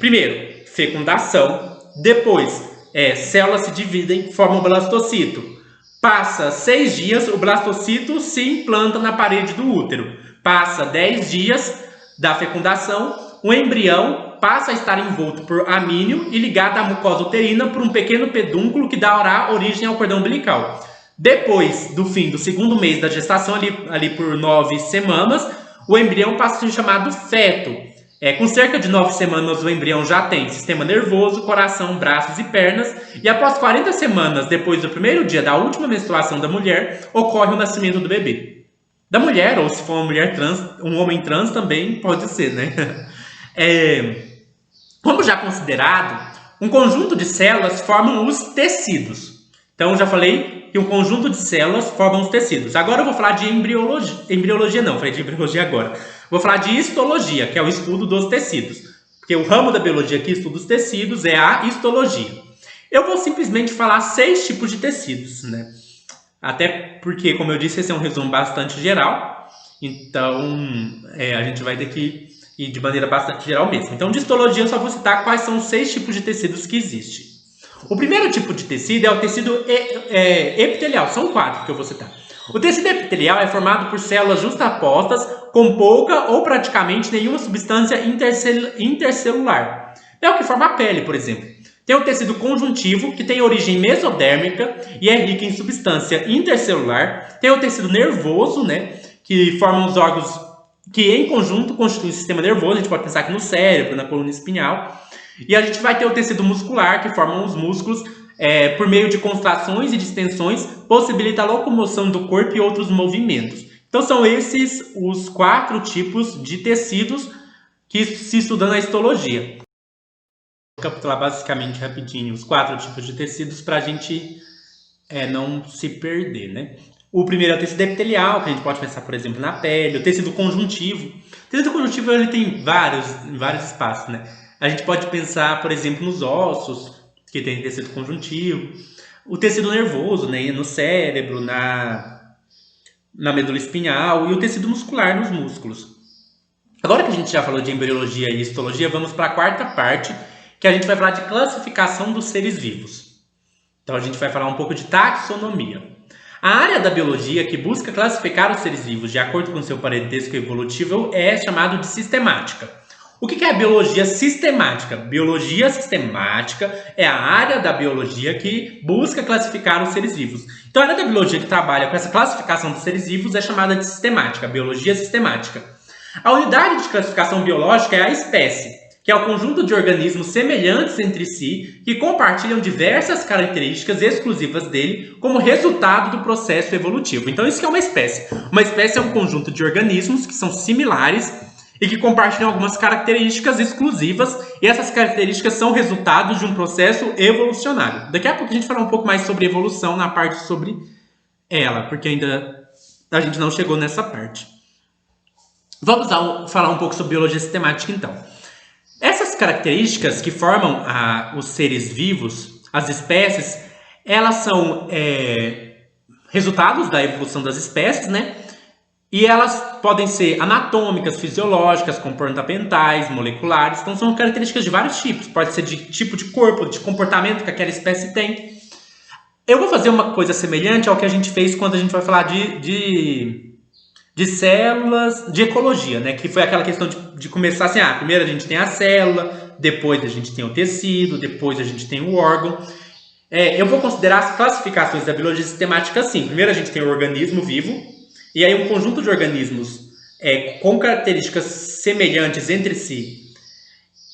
Primeiro, fecundação. Depois, células se dividem, formam o blastocito. Passa 6 dias, o blastocito se implanta na parede do útero. Passa 10 dias da fecundação, o embrião passa a estar envolto por amínio e ligado à mucosa uterina por um pequeno pedúnculo que dará origem ao cordão umbilical. Depois do fim do segundo mês da gestação, ali por 9 semanas, o embrião passa a ser chamado feto. Com cerca de 9 semanas, o embrião já tem sistema nervoso, coração, braços e pernas. E após 40 semanas, depois do primeiro dia da última menstruação da mulher, ocorre o nascimento do bebê. Da mulher, ou se for uma mulher trans, um homem trans também pode ser, né? Como já considerado, um conjunto de células formam os tecidos. Então, já falei que um conjunto de células formam os tecidos. Agora eu vou falar de embriologia não, falei de embriologia agora. Vou falar de histologia, que é o estudo dos tecidos. Porque o ramo da biologia que estuda os tecidos é a histologia. Eu vou simplesmente falar 6 tipos de tecidos, né? Até porque, como eu disse, esse é um resumo bastante geral. Então, a gente vai ter que ir de maneira bastante geral mesmo. Então, de histologia, eu só vou citar quais são os 6 tipos de tecidos que existem. O primeiro tipo de tecido é o tecido epitelial. São 4 que eu vou citar. O tecido epitelial é formado por células justapostas com pouca ou praticamente nenhuma substância intercelular. É o que forma a pele, por exemplo. Tem o tecido conjuntivo, que tem origem mesodérmica e é rico em substância intercelular. Tem o tecido nervoso, né, que forma os órgãos que em conjunto constituem o sistema nervoso. A gente pode pensar aqui no cérebro, na coluna espinhal. E a gente vai ter o tecido muscular, que formam os músculos, por meio de contrações e distensões, possibilita a locomoção do corpo e outros movimentos. Então são esses os 4 tipos de tecidos que se estuda na histologia. Vou recapitular basicamente rapidinho os 4 tipos de tecidos para a gente não se perder, né? O primeiro é o tecido epitelial, que a gente pode pensar, por exemplo, na pele. O tecido conjuntivo. O tecido conjuntivo ele tem vários espaços, né? A gente pode pensar, por exemplo, nos ossos, que tem tecido conjuntivo. O tecido nervoso, né, no cérebro, na medula espinhal. E o tecido muscular nos músculos. Agora que a gente já falou de embriologia e histologia, vamos para a quarta parte, que a gente vai falar de classificação dos seres vivos. Então a gente vai falar um pouco de taxonomia. A área da biologia que busca classificar os seres vivos de acordo com seu parentesco evolutivo é chamado de sistemática. O que é a biologia sistemática? Biologia sistemática é a área da biologia que busca classificar os seres vivos. Então a área da biologia que trabalha com essa classificação dos seres vivos é chamada de sistemática, biologia sistemática. A unidade de classificação biológica é a espécie, que é o conjunto de organismos semelhantes entre si que compartilham diversas características exclusivas dele como resultado do processo evolutivo. Então isso que é uma espécie. Uma espécie é um conjunto de organismos que são similares e que compartilham algumas características exclusivas, e essas características são resultados de um processo evolucionário. Daqui a pouco a gente fala um pouco mais sobre evolução na parte sobre ela, porque ainda a gente não chegou nessa parte. Vamos falar um pouco sobre biologia sistemática, então. Essas características que formam os seres vivos, as espécies, elas são resultados da evolução das espécies, né? E elas podem ser anatômicas, fisiológicas, comportamentais, moleculares. Então são características de vários tipos. Pode ser de tipo de corpo, de comportamento que aquela espécie tem. Eu vou fazer uma coisa semelhante ao que a gente fez quando a gente vai falar de células, de ecologia, né? Que foi aquela questão de começar assim, primeiro a gente tem a célula, depois a gente tem o tecido, depois a gente tem o órgão. Eu vou considerar as classificações da biologia sistemática assim. Primeiro a gente tem o organismo vivo, e aí um conjunto de organismos com características semelhantes entre si.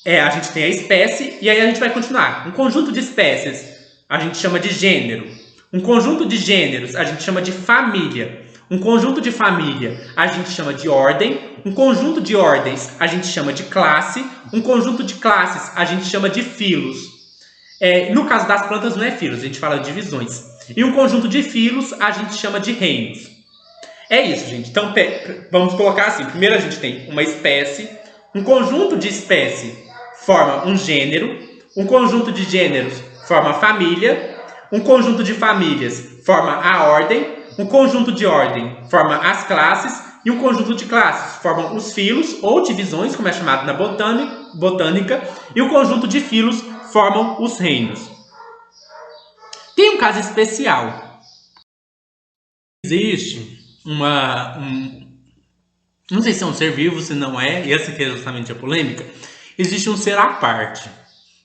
A gente tem a espécie, e aí a gente vai continuar. Um conjunto de espécies a gente chama de gênero. Um conjunto de gêneros a gente chama de família. Um conjunto de família a gente chama de ordem. Um conjunto de ordens a gente chama de classe. Um conjunto de classes a gente chama de filos. No caso das plantas não é filos, a gente fala de divisões. E um conjunto de filos a gente chama de reinos. É isso, gente. Então, vamos colocar assim. Primeiro a gente tem uma espécie. Um conjunto de espécie forma um gênero. Um conjunto de gêneros forma a família. Um conjunto de famílias forma a ordem. Um conjunto de ordem forma as classes. E um conjunto de classes formam os filos, ou divisões, como é chamado na botânica. E um conjunto de filos formam os reinos. Tem um caso especial. Existe não sei se é um ser vivo, se não é, e essa que é justamente a polêmica. Existe um ser à parte,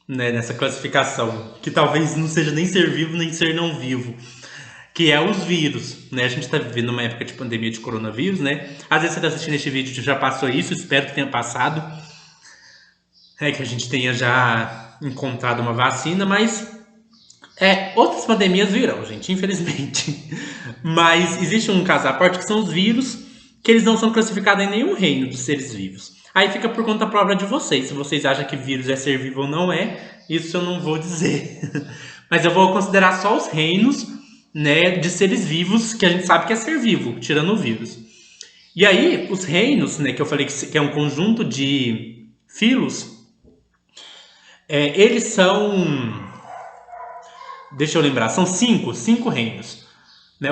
né, nessa classificação, que talvez não seja nem ser vivo, nem ser não vivo, que é os vírus, né? A gente está vivendo uma época de pandemia de coronavírus, né? Às vezes você está assistindo este vídeo e já passou isso, espero que tenha passado, que a gente tenha já encontrado uma vacina, mas outras pandemias virão, gente, infelizmente. Mas existe um caso à parte que são os vírus, que eles não são classificados em nenhum reino dos seres vivos. Aí fica por conta própria de vocês. Se vocês acham que vírus é ser vivo ou não isso eu não vou dizer. Mas eu vou considerar só os reinos, né, de seres vivos que a gente sabe que é ser vivo, tirando o vírus. E aí, os reinos, né, que eu falei que é um conjunto de filos, eles são... Deixa eu lembrar, são cinco reinos.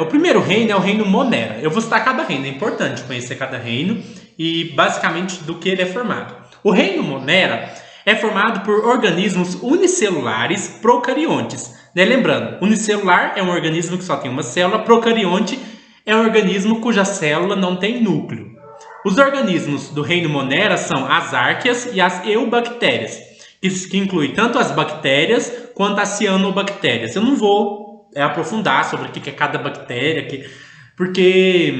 O primeiro reino é o reino Monera. Eu vou citar cada reino, é importante conhecer cada reino e basicamente do que ele é formado. O reino Monera é formado por organismos unicelulares procariontes. Lembrando, unicelular é um organismo que só tem uma célula, procarionte é um organismo cuja célula não tem núcleo. Os organismos do reino Monera são as árqueas e as eubactérias, que inclui tanto as bactérias quanto as cianobactérias. Eu não vou aprofundar sobre o que é cada bactéria, porque,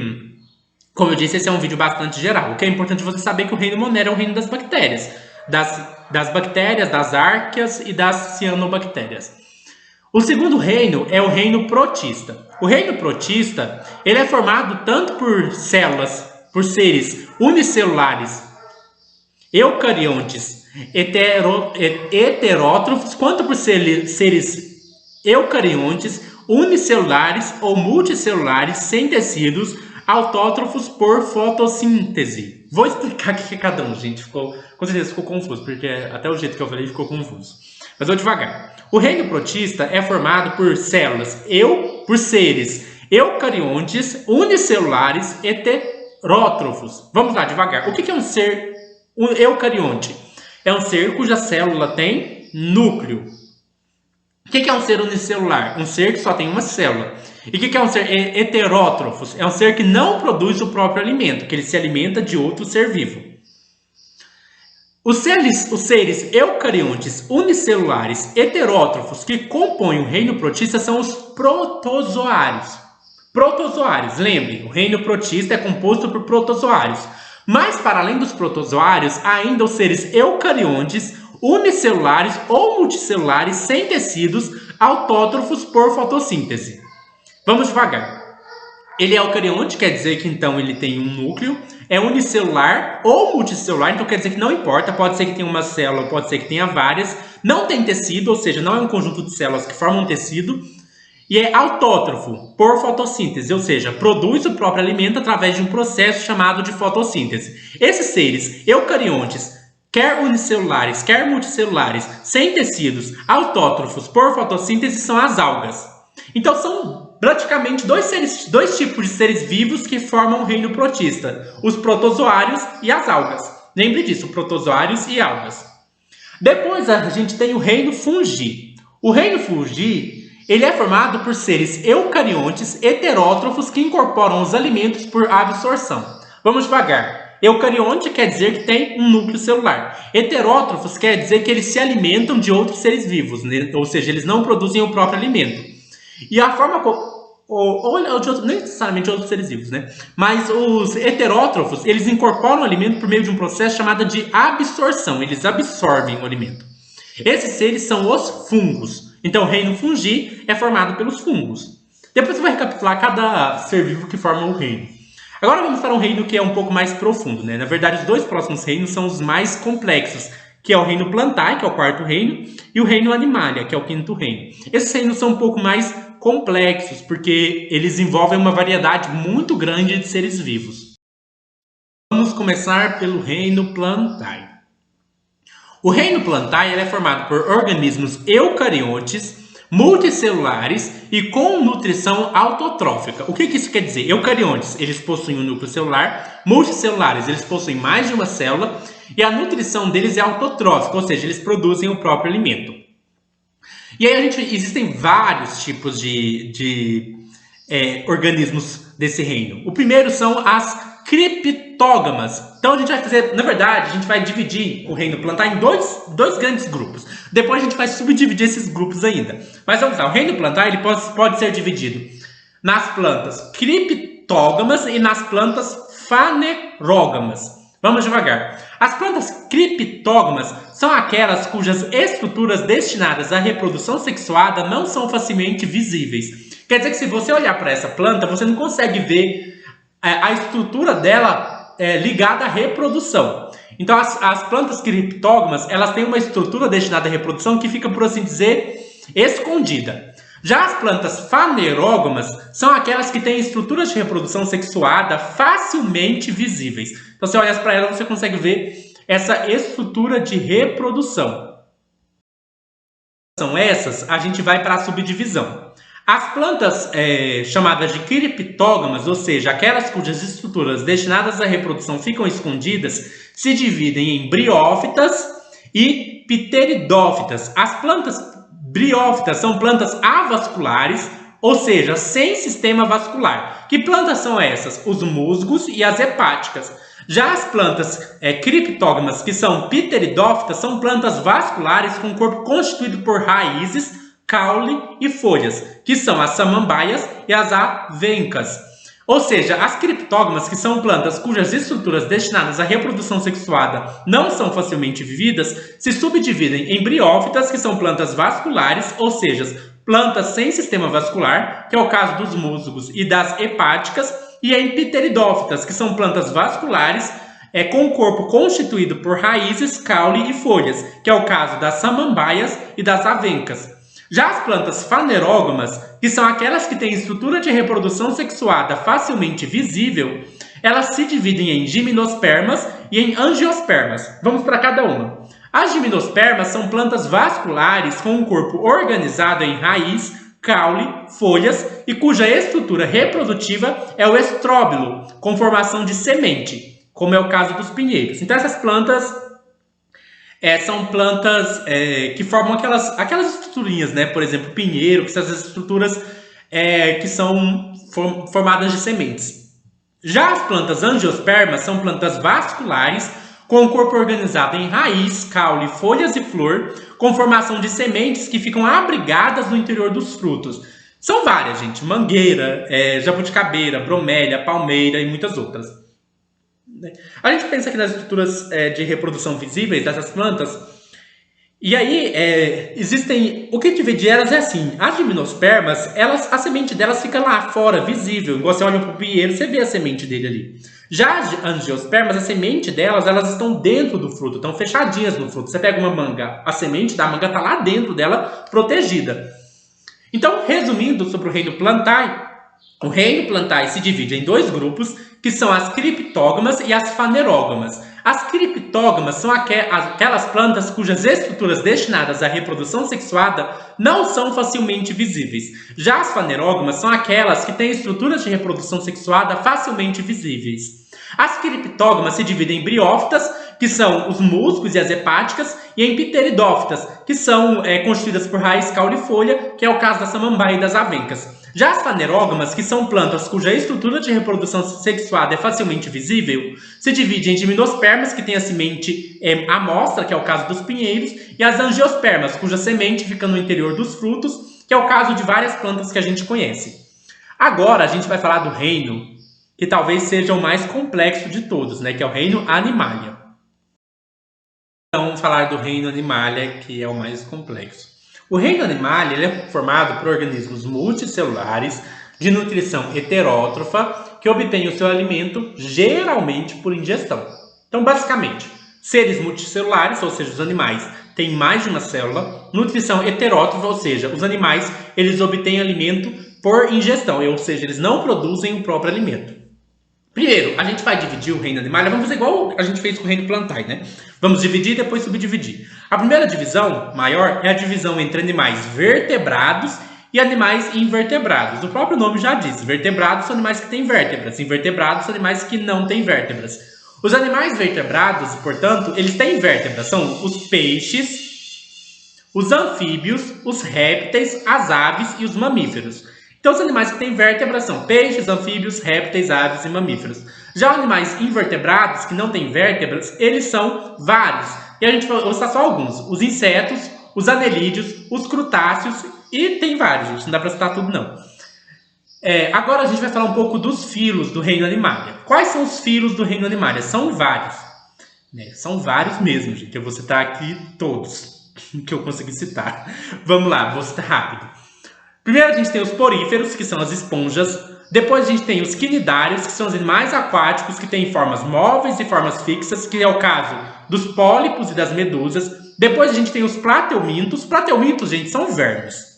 como eu disse, esse é um vídeo bastante geral. O que é importante você saber é que o reino Monera é o reino das bactérias, das bactérias, das árqueas e das cianobactérias. O segundo reino é o reino protista. O reino protista ele é formado tanto por células, por seres unicelulares, eucariontes, heterótrofos, quanto por seres eucariontes, unicelulares ou multicelulares sem tecidos, autótrofos por fotossíntese. Vou explicar o que é cada um, gente. Com certeza ficou confuso, porque até o jeito que eu falei ficou confuso. Mas vou devagar. O reino protista é formado por células, por seres eucariontes, unicelulares, heterótrofos. Vamos lá, devagar. O que é um ser eucarionte? É um ser cuja célula tem núcleo. O que é um ser unicelular? Um ser que só tem uma célula. E o que é um ser heterótrofo? É um ser que não produz o próprio alimento, que ele se alimenta de outro ser vivo. Os seres eucariontes unicelulares heterótrofos que compõem o reino protista são os protozoários. Protozoários, lembre, o reino protista é composto por protozoários. Mas, para além dos protozoários, há ainda os seres eucariontes unicelulares ou multicelulares sem tecidos, autótrofos por fotossíntese. Vamos devagar. Ele é eucarionte, quer dizer que então ele tem um núcleo, é unicelular ou multicelular, então quer dizer que não importa, pode ser que tenha uma célula, pode ser que tenha várias, não tem tecido, ou seja, não é um conjunto de células que formam um tecido, E é autótrofo, por fotossíntese, ou seja, produz o próprio alimento através de um processo chamado de fotossíntese. Esses seres eucariontes, quer unicelulares, quer multicelulares, sem tecidos, autótrofos por fotossíntese, são as algas. Então são praticamente dois tipos de seres vivos que formam o reino protista, os protozoários e as algas. Lembre disso, protozoários e algas. Depois a gente tem o reino fungi. O reino fungi ele é formado por seres eucariontes heterótrofos que incorporam os alimentos por absorção. Vamos devagar. Eucarionte quer dizer que tem um núcleo celular. Heterótrofos quer dizer que eles se alimentam de outros seres vivos, né? Ou seja, eles não produzem o próprio alimento. E a forma ou de outros, nem necessariamente outros seres vivos, né? Mas os heterótrofos, eles incorporam o alimento por meio de um processo chamado de absorção. Eles absorvem o alimento. Esses seres são os fungos. Então, o reino fungi é formado pelos fungos. Depois eu vou recapitular cada ser vivo que forma o reino. Agora vamos para um reino que é um pouco mais profundo, né? Na verdade, os dois próximos reinos são os mais complexos, que é o reino Plantae, que é o quarto reino, e o reino Animalia, que é o quinto reino. Esses reinos são um pouco mais complexos, porque eles envolvem uma variedade muito grande de seres vivos. Vamos começar pelo reino Plantae. O reino Plantae é formado por organismos eucariontes, multicelulares e com nutrição autotrófica. O que isso quer dizer? Eucariontes, eles possuem um núcleo celular, multicelulares, eles possuem mais de uma célula e a nutrição deles é autotrófica, ou seja, eles produzem o próprio alimento. E aí existem vários tipos de organismos desse reino. O primeiro são as criptógamas. Então a gente vai fazer, na verdade, a gente vai dividir o reino Plantae em dois grandes grupos. Depois a gente vai subdividir esses grupos ainda. Mas vamos lá, o reino Plantae ele pode ser dividido nas plantas criptógamas e nas plantas fanerógamas. Vamos devagar. As plantas criptógamas são aquelas cujas estruturas destinadas à reprodução sexuada não são facilmente visíveis. Quer dizer que se você olhar para essa planta, você não consegue ver a estrutura dela ligada à reprodução. Então, as plantas criptógamas, elas têm uma estrutura destinada à reprodução que fica, por assim dizer, escondida. Já as plantas fanerógamas são aquelas que têm estruturas de reprodução sexuada facilmente visíveis. Então, você olha para elas, você consegue ver essa estrutura de reprodução. São essas, a gente vai para a subdivisão. As plantas chamadas de criptógamas, ou seja, aquelas cujas estruturas destinadas à reprodução ficam escondidas, se dividem em briófitas e pteridófitas. As plantas briófitas são plantas avasculares, ou seja, sem sistema vascular. Que plantas são essas? Os musgos e as hepáticas. Já as plantas criptógamas, que são pteridófitas, são plantas vasculares com corpo constituído por raízes, caule e folhas, que são as samambaias e as avencas. Ou seja, as criptógamas, que são plantas cujas estruturas destinadas à reprodução sexuada não são facilmente vividas, se subdividem em briófitas, que são plantas vasculares, ou seja, plantas sem sistema vascular, que é o caso dos musgos e das hepáticas, e em pteridófitas, que são plantas vasculares, com o corpo constituído por raízes, caule e folhas, que é o caso das samambaias e das avencas. Já as plantas fanerógamas, que são aquelas que têm estrutura de reprodução sexuada facilmente visível, elas se dividem em gimnospermas e em angiospermas. Vamos para cada uma. As gimnospermas são plantas vasculares com um corpo organizado em raiz, caule, folhas e cuja estrutura reprodutiva é o estróbilo, com formação de semente, como é o caso dos pinheiros. Então essas plantas são plantas que formam aquelas estruturinhas, né? Por exemplo, pinheiro, que são essas estruturas que são formadas de sementes. Já as plantas angiospermas são plantas vasculares com o corpo organizado em raiz, caule, folhas e flor, com formação de sementes que ficam abrigadas no interior dos frutos. São várias, gente. Mangueira, jabuticabeira, bromélia, palmeira e muitas outras. A gente pensa aqui nas estruturas de reprodução visíveis dessas plantas, e aí existem, o que divide elas é assim, as gimnospermas, a semente delas fica lá fora, visível, igual você olha para o pinheiro, você vê a semente dele ali. Já as angiospermas, a semente delas, elas estão dentro do fruto, estão fechadinhas no fruto. Você pega uma manga, a semente da manga está lá dentro dela, protegida. Então, resumindo sobre o reino Plantae, o reino Plantae se divide em dois grupos, que são as criptógamas e as fanerógamas. As criptógamas são aquelas plantas cujas estruturas destinadas à reprodução sexuada não são facilmente visíveis. Já as fanerógamas são aquelas que têm estruturas de reprodução sexuada facilmente visíveis. As criptógamas se dividem em briófitas, que são os musgos e as hepáticas, e em pteridófitas, que são constituídas por raiz, caule e folha, que é o caso da samambaia e das avencas. Já as fanerógamas, que são plantas cuja estrutura de reprodução sexuada é facilmente visível, se dividem em gimnospermas, que têm a semente amostra, que é o caso dos pinheiros, e as angiospermas, cuja semente fica no interior dos frutos, que é o caso de várias plantas que a gente conhece. Agora a gente vai falar do reino que talvez seja o mais complexo de todos, né? Que é o reino Animalia. Então, vamos falar do reino Animalia, que é o mais complexo. O reino Animalia ele é formado por organismos multicelulares de nutrição heterótrofa que obtêm o seu alimento geralmente por ingestão. Então, basicamente, seres multicelulares, ou seja, os animais têm mais de uma célula, nutrição heterótrofa, ou seja, os animais eles obtêm alimento por ingestão, ou seja, eles não produzem o próprio alimento. Primeiro, a gente vai dividir o reino Animalia, vamos fazer igual a gente fez com o reino Plantae, né? Vamos dividir e depois subdividir. A primeira divisão, maior, é a divisão entre animais vertebrados e animais invertebrados. O próprio nome já diz, vertebrados são animais que têm vértebras, invertebrados são animais que não têm vértebras. Os animais vertebrados, portanto, eles têm vértebras, são os peixes, os anfíbios, os répteis, as aves e os mamíferos. Então, os animais que têm vértebras são peixes, anfíbios, répteis, aves e mamíferos. Já os animais invertebrados, que não têm vértebras, eles são vários. E a gente vai citar só alguns. Os insetos, os anelídeos, os crutáceos e tem vários, gente. Não dá para citar tudo, não. Agora a gente vai falar um pouco dos filos do reino Animalia. Quais são os filos do reino Animalia? São vários. São vários mesmo, gente. Eu vou citar aqui todos que eu consegui citar. Vamos lá, vou citar rápido. Primeiro a gente tem os poríferos, que são as esponjas. Depois a gente tem os quinidários, que são os animais aquáticos que têm formas móveis e formas fixas, que é o caso dos pólipos e das medusas. Depois a gente tem os plateumintos. Plateumintos, gente, são vermes.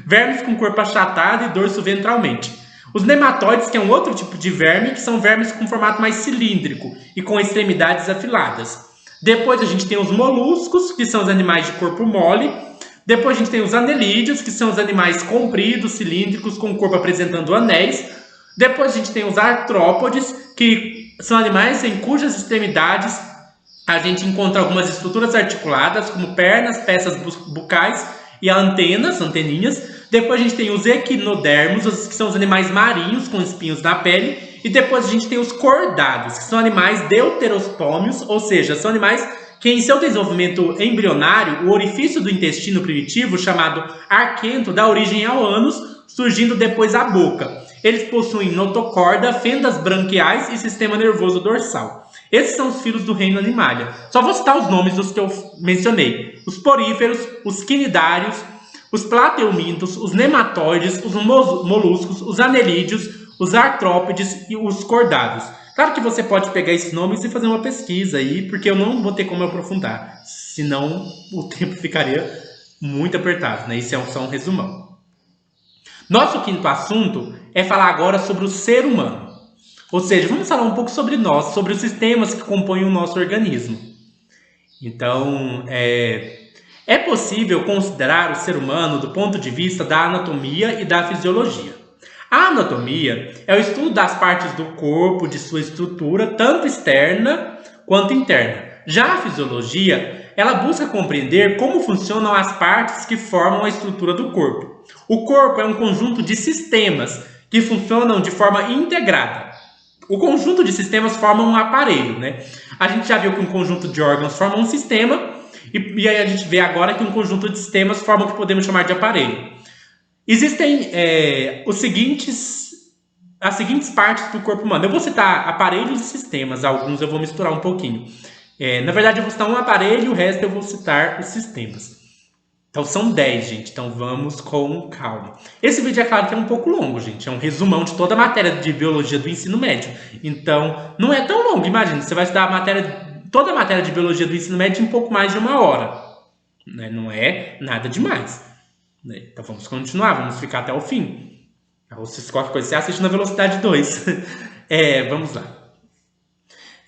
Vermes com corpo achatado e dorso ventralmente. Os nematóides, que é um outro tipo de verme, que são vermes com formato mais cilíndrico e com extremidades afiladas. Depois a gente tem os moluscos, que são os animais de corpo mole. Depois a gente tem os anelídeos, que são os animais compridos, cilíndricos, com o corpo apresentando anéis. Depois a gente tem os artrópodes, que são animais em cujas extremidades a gente encontra algumas estruturas articuladas, como pernas, peças bucais e anteninhas. Depois a gente tem os equinodermos, que são os animais marinhos com espinhos na pele. E depois a gente tem os cordados, que são animais deuterostômios, ou seja, são animais que em seu desenvolvimento embrionário, o orifício do intestino primitivo, chamado arquento, dá origem ao ânus, surgindo depois a boca. Eles possuem notocorda, fendas branquiais e sistema nervoso dorsal. Esses são os filos do reino Animalia. Só vou citar os nomes dos que eu mencionei. Os poríferos, os quinidários, os plateumintos, os nematóides, os moluscos, os anelídeos, os artrópodes e os cordados. Claro que você pode pegar esses nomes e fazer uma pesquisa aí, porque eu não vou ter como aprofundar. Senão o tempo ficaria muito apertado, né? Isso é só um resumão. Nosso quinto assunto é falar agora sobre o ser humano. Ou seja, vamos falar um pouco sobre nós, sobre os sistemas que compõem o nosso organismo. Então, é possível considerar o ser humano do ponto de vista da anatomia e da fisiologia. A anatomia é o estudo das partes do corpo, de sua estrutura, tanto externa quanto interna. Já a fisiologia, ela busca compreender como funcionam as partes que formam a estrutura do corpo. O corpo é um conjunto de sistemas que funcionam de forma integrada. O conjunto de sistemas forma um aparelho, né? A gente já viu que um conjunto de órgãos forma um sistema, e aí a gente vê agora que um conjunto de sistemas forma o que podemos chamar de aparelho. Existem as seguintes partes do corpo humano. Eu vou citar aparelhos e sistemas, alguns eu vou misturar um pouquinho. Na verdade, eu vou citar um aparelho e o resto eu vou citar os sistemas. Então são 10, gente. Então vamos com calma. Esse vídeo é claro que é um pouco longo, gente. É um resumão de toda a matéria de biologia do ensino médio. Então não é tão longo, imagina. Você vai estudar toda a matéria de biologia do ensino médio em pouco mais de 1 hora. Não é nada demais. né? Então vamos continuar, vamos ficar até o fim. Ou se qualquer coisa você assiste na velocidade 2. Vamos lá.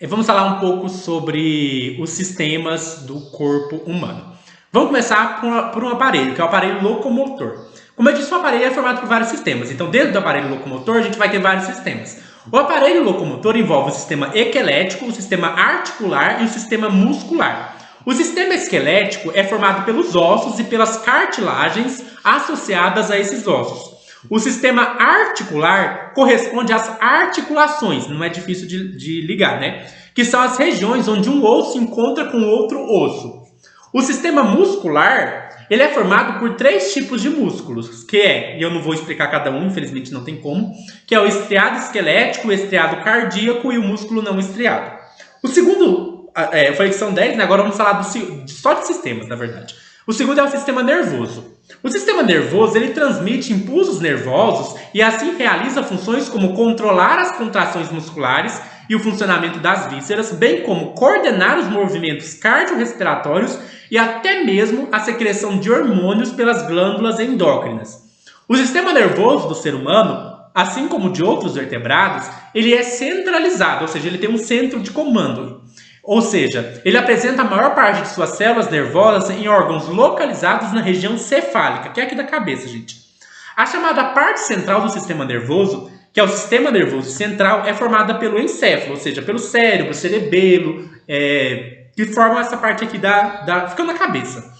Vamos falar um pouco sobre os sistemas do corpo humano. Vamos começar por um aparelho, que é o aparelho locomotor. Como eu disse, o aparelho é formado por vários sistemas. Então, dentro do aparelho locomotor, a gente vai ter vários sistemas. O aparelho locomotor envolve o sistema esquelético, o sistema articular e o sistema muscular. O sistema esquelético é formado pelos ossos e pelas cartilagens associadas a esses ossos. O sistema articular corresponde às articulações, não é difícil de ligar, né? Que são as regiões onde um osso se encontra com outro osso. O sistema muscular, ele é formado por 3 tipos de músculos, e eu não vou explicar cada um, infelizmente não tem como, que é o estriado esquelético, o estriado cardíaco e o músculo não estriado. O segundo, eu falei que são 10, né? Agora vamos falar só de sistemas, na verdade. O segundo é o sistema nervoso. O sistema nervoso, ele transmite impulsos nervosos e assim realiza funções como controlar as contrações musculares e o funcionamento das vísceras, bem como coordenar os movimentos cardiorrespiratórios e até mesmo a secreção de hormônios pelas glândulas endócrinas. O sistema nervoso do ser humano, assim como de outros vertebrados, ele é centralizado, ou seja, ele tem um centro de comando. Ou seja, ele apresenta a maior parte de suas células nervosas em órgãos localizados na região cefálica, que é aqui da cabeça, gente. A chamada parte central do sistema nervoso, que é o sistema nervoso central, é formada pelo encéfalo, ou seja, pelo cérebro, cerebelo, que formam essa parte aqui fica na cabeça.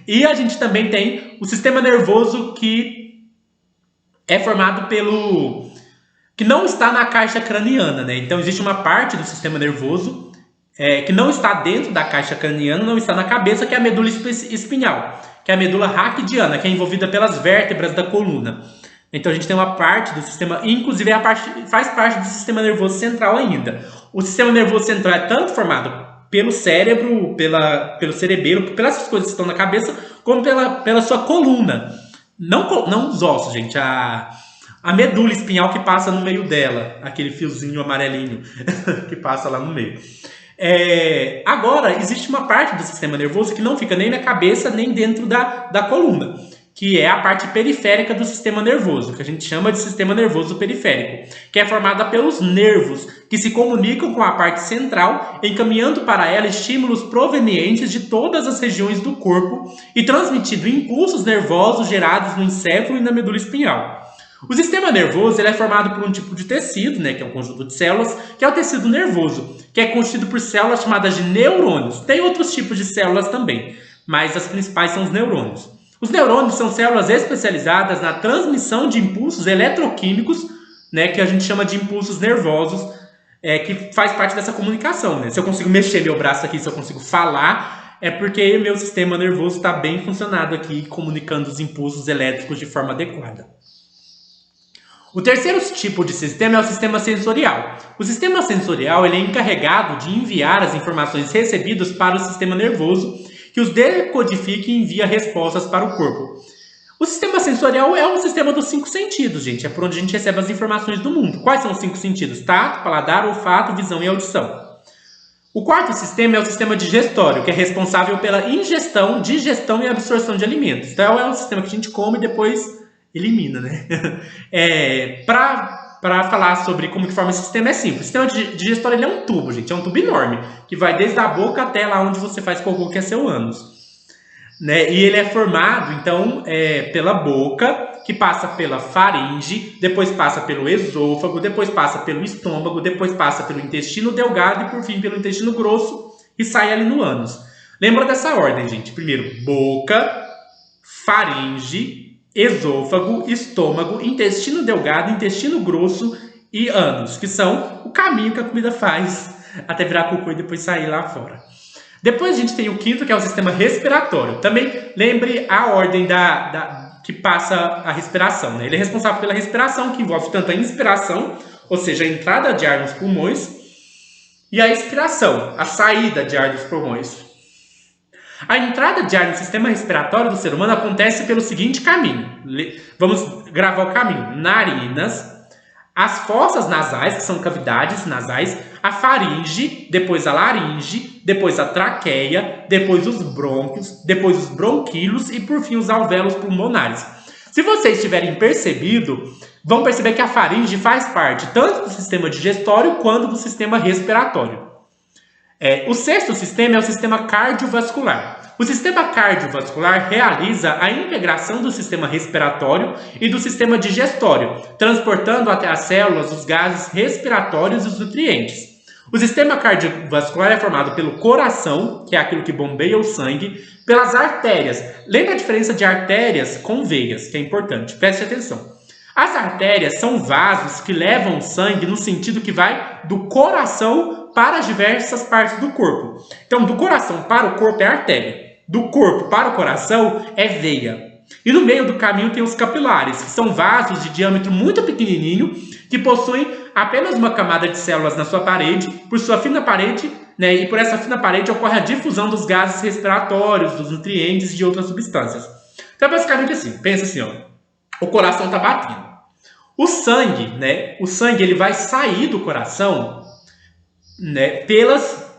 E a gente também tem o sistema nervoso que é formado que não está na caixa craniana, né? Então existe uma parte do sistema nervoso que não está dentro da caixa craniana, não está na cabeça, que é a medula espinhal, que é a medula raquidiana, que é envolvida pelas vértebras da coluna. Então a gente tem uma parte do sistema, inclusive faz parte do sistema nervoso central ainda. O sistema nervoso central é tanto formado pelo cérebro, pelo cerebelo, pelas coisas que estão na cabeça, como pela sua coluna. Não os ossos, gente, a medula espinhal que passa no meio dela, aquele fiozinho amarelinho que passa lá no meio. Agora, existe uma parte do sistema nervoso que não fica nem na cabeça, nem dentro da coluna, que é a parte periférica do sistema nervoso, que a gente chama de sistema nervoso periférico, que é formada pelos nervos, que se comunicam com a parte central, encaminhando para ela estímulos provenientes de todas as regiões do corpo e transmitindo impulsos nervosos gerados no encéfalo e na medula espinhal. O sistema nervoso ele é formado por um tipo de tecido, né, que é um conjunto de células, que é o tecido nervoso, que é constituído por células chamadas de neurônios. Tem outros tipos de células também, mas as principais são os neurônios. Os neurônios são células especializadas na transmissão de impulsos eletroquímicos, né, que a gente chama de impulsos nervosos, que faz parte dessa comunicação. Né? Se eu consigo mexer meu braço aqui, se eu consigo falar, é porque meu sistema nervoso está bem funcionado aqui, comunicando os impulsos elétricos de forma adequada. O terceiro tipo de sistema é o sistema sensorial. O sistema sensorial ele é encarregado de enviar as informações recebidas para o sistema nervoso, que os decodifica e envia respostas para o corpo. O sistema sensorial é o sistema dos 5 sentidos, gente. É por onde a gente recebe as informações do mundo. Quais são os 5 sentidos? Tato, paladar, olfato, visão e audição. O quarto sistema é o sistema digestório, que é responsável pela ingestão, digestão e absorção de alimentos. Então é um sistema que a gente come e depois elimina, né? Para falar sobre como que forma esse sistema é simples. O sistema digestório ele é um tubo, gente. É um tubo enorme, que vai desde a boca até lá onde você faz cocô, que é seu ânus. Né? E ele é formado, então, pela boca, que passa pela faringe, depois passa pelo esôfago, depois passa pelo estômago, depois passa pelo intestino delgado e, por fim, pelo intestino grosso e sai ali no ânus. Lembra dessa ordem, gente? Primeiro, boca, faringe, esôfago, estômago, intestino delgado, intestino grosso e ânus, que são o caminho que a comida faz até virar cocô e depois sair lá fora. Depois a gente tem o quinto, que é o sistema respiratório. Também lembre a ordem que passa a respiração. Né? Ele é responsável pela respiração, que envolve tanto a inspiração, ou seja, a entrada de ar nos pulmões, e a expiração, a saída de ar dos pulmões. A entrada de ar no sistema respiratório do ser humano acontece pelo seguinte caminho. Vamos gravar o caminho. Narinas, as fossas nasais, que são cavidades nasais, a faringe, depois a laringe, depois a traqueia, depois os brônquios, depois os bronquíolos e, por fim, os alvéolos pulmonares. Se vocês tiverem percebido, vão perceber que a faringe faz parte tanto do sistema digestório quanto do sistema respiratório. O sexto sistema é o sistema cardiovascular. O sistema cardiovascular realiza a integração do sistema respiratório e do sistema digestório, transportando até as células os gases respiratórios e os nutrientes. O sistema cardiovascular é formado pelo coração, que é aquilo que bombeia o sangue, pelas artérias. Lembra a diferença de artérias com veias, que é importante, preste atenção. As artérias são vasos que levam o sangue no sentido que vai do coração para as diversas partes do corpo. Então, do coração para o corpo é artéria. Do corpo para o coração é veia. E no meio do caminho tem os capilares, que são vasos de diâmetro muito pequenininho, que possuem apenas uma camada de células na sua parede. Por sua fina parede, né, e por essa fina parede ocorre a difusão dos gases respiratórios, dos nutrientes e de outras substâncias. Então, basicamente assim, pensa assim, ó, o coração está batendo. O sangue, né, ele vai sair do coração, né, pelas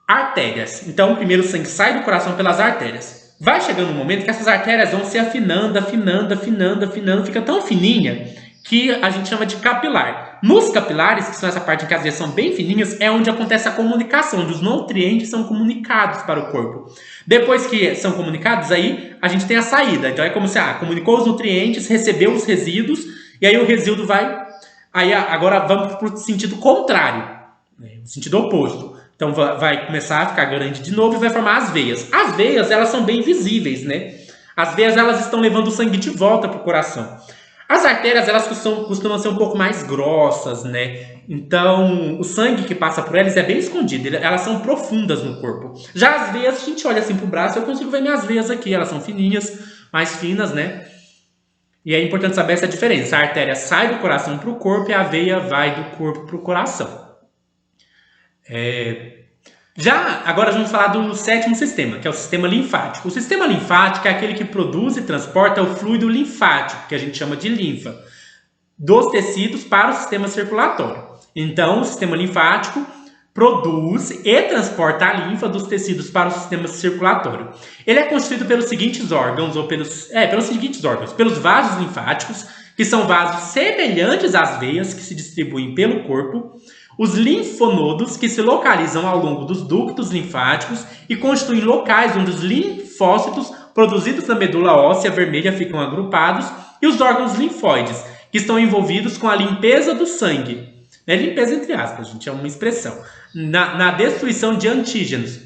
artérias. Então, primeiro o sangue sai do coração pelas artérias. Vai chegando um momento que essas artérias vão se afinando, fica tão fininha que a gente chama de capilar. Nos capilares, que são essa parte em que as veias são bem fininhas, é onde acontece a comunicação, onde os nutrientes são comunicados para o corpo. Depois que são comunicados, aí a gente tem a saída. Então é como se comunicou os nutrientes, recebeu os resíduos, e aí o resíduo vai... Aí agora vamos para o sentido contrário, né? O sentido oposto. Então vai começar a ficar grande de novo e vai formar as veias. As veias, elas são bem visíveis, né? As veias, elas estão levando o sangue de volta para o coração. As artérias, elas costumam ser um pouco mais grossas, né? Então, o sangue que passa por elas é bem escondido. Elas são profundas no corpo. Já as veias, a gente olha assim pro braço, eu consigo ver minhas veias aqui. Elas são fininhas, mais finas, né? E é importante saber essa diferença. A artéria sai do coração para o corpo e a veia vai do corpo para o coração. Agora vamos falar do sétimo sistema, que é o sistema linfático. O sistema linfático é aquele que produz e transporta o fluido linfático, que a gente chama de linfa, dos tecidos para o sistema circulatório. Então, o sistema linfático produz e transporta a linfa dos tecidos para o sistema circulatório. Ele é constituído pelos seguintes órgãos, pelos vasos linfáticos, que são vasos semelhantes às veias que se distribuem pelo corpo, os linfonodos, que se localizam ao longo dos ductos linfáticos e constituem locais onde os linfócitos produzidos na medula óssea vermelha ficam agrupados, e os órgãos linfóides, que estão envolvidos com a limpeza do sangue. Limpeza entre aspas, gente, é uma expressão. Na destruição de antígenos.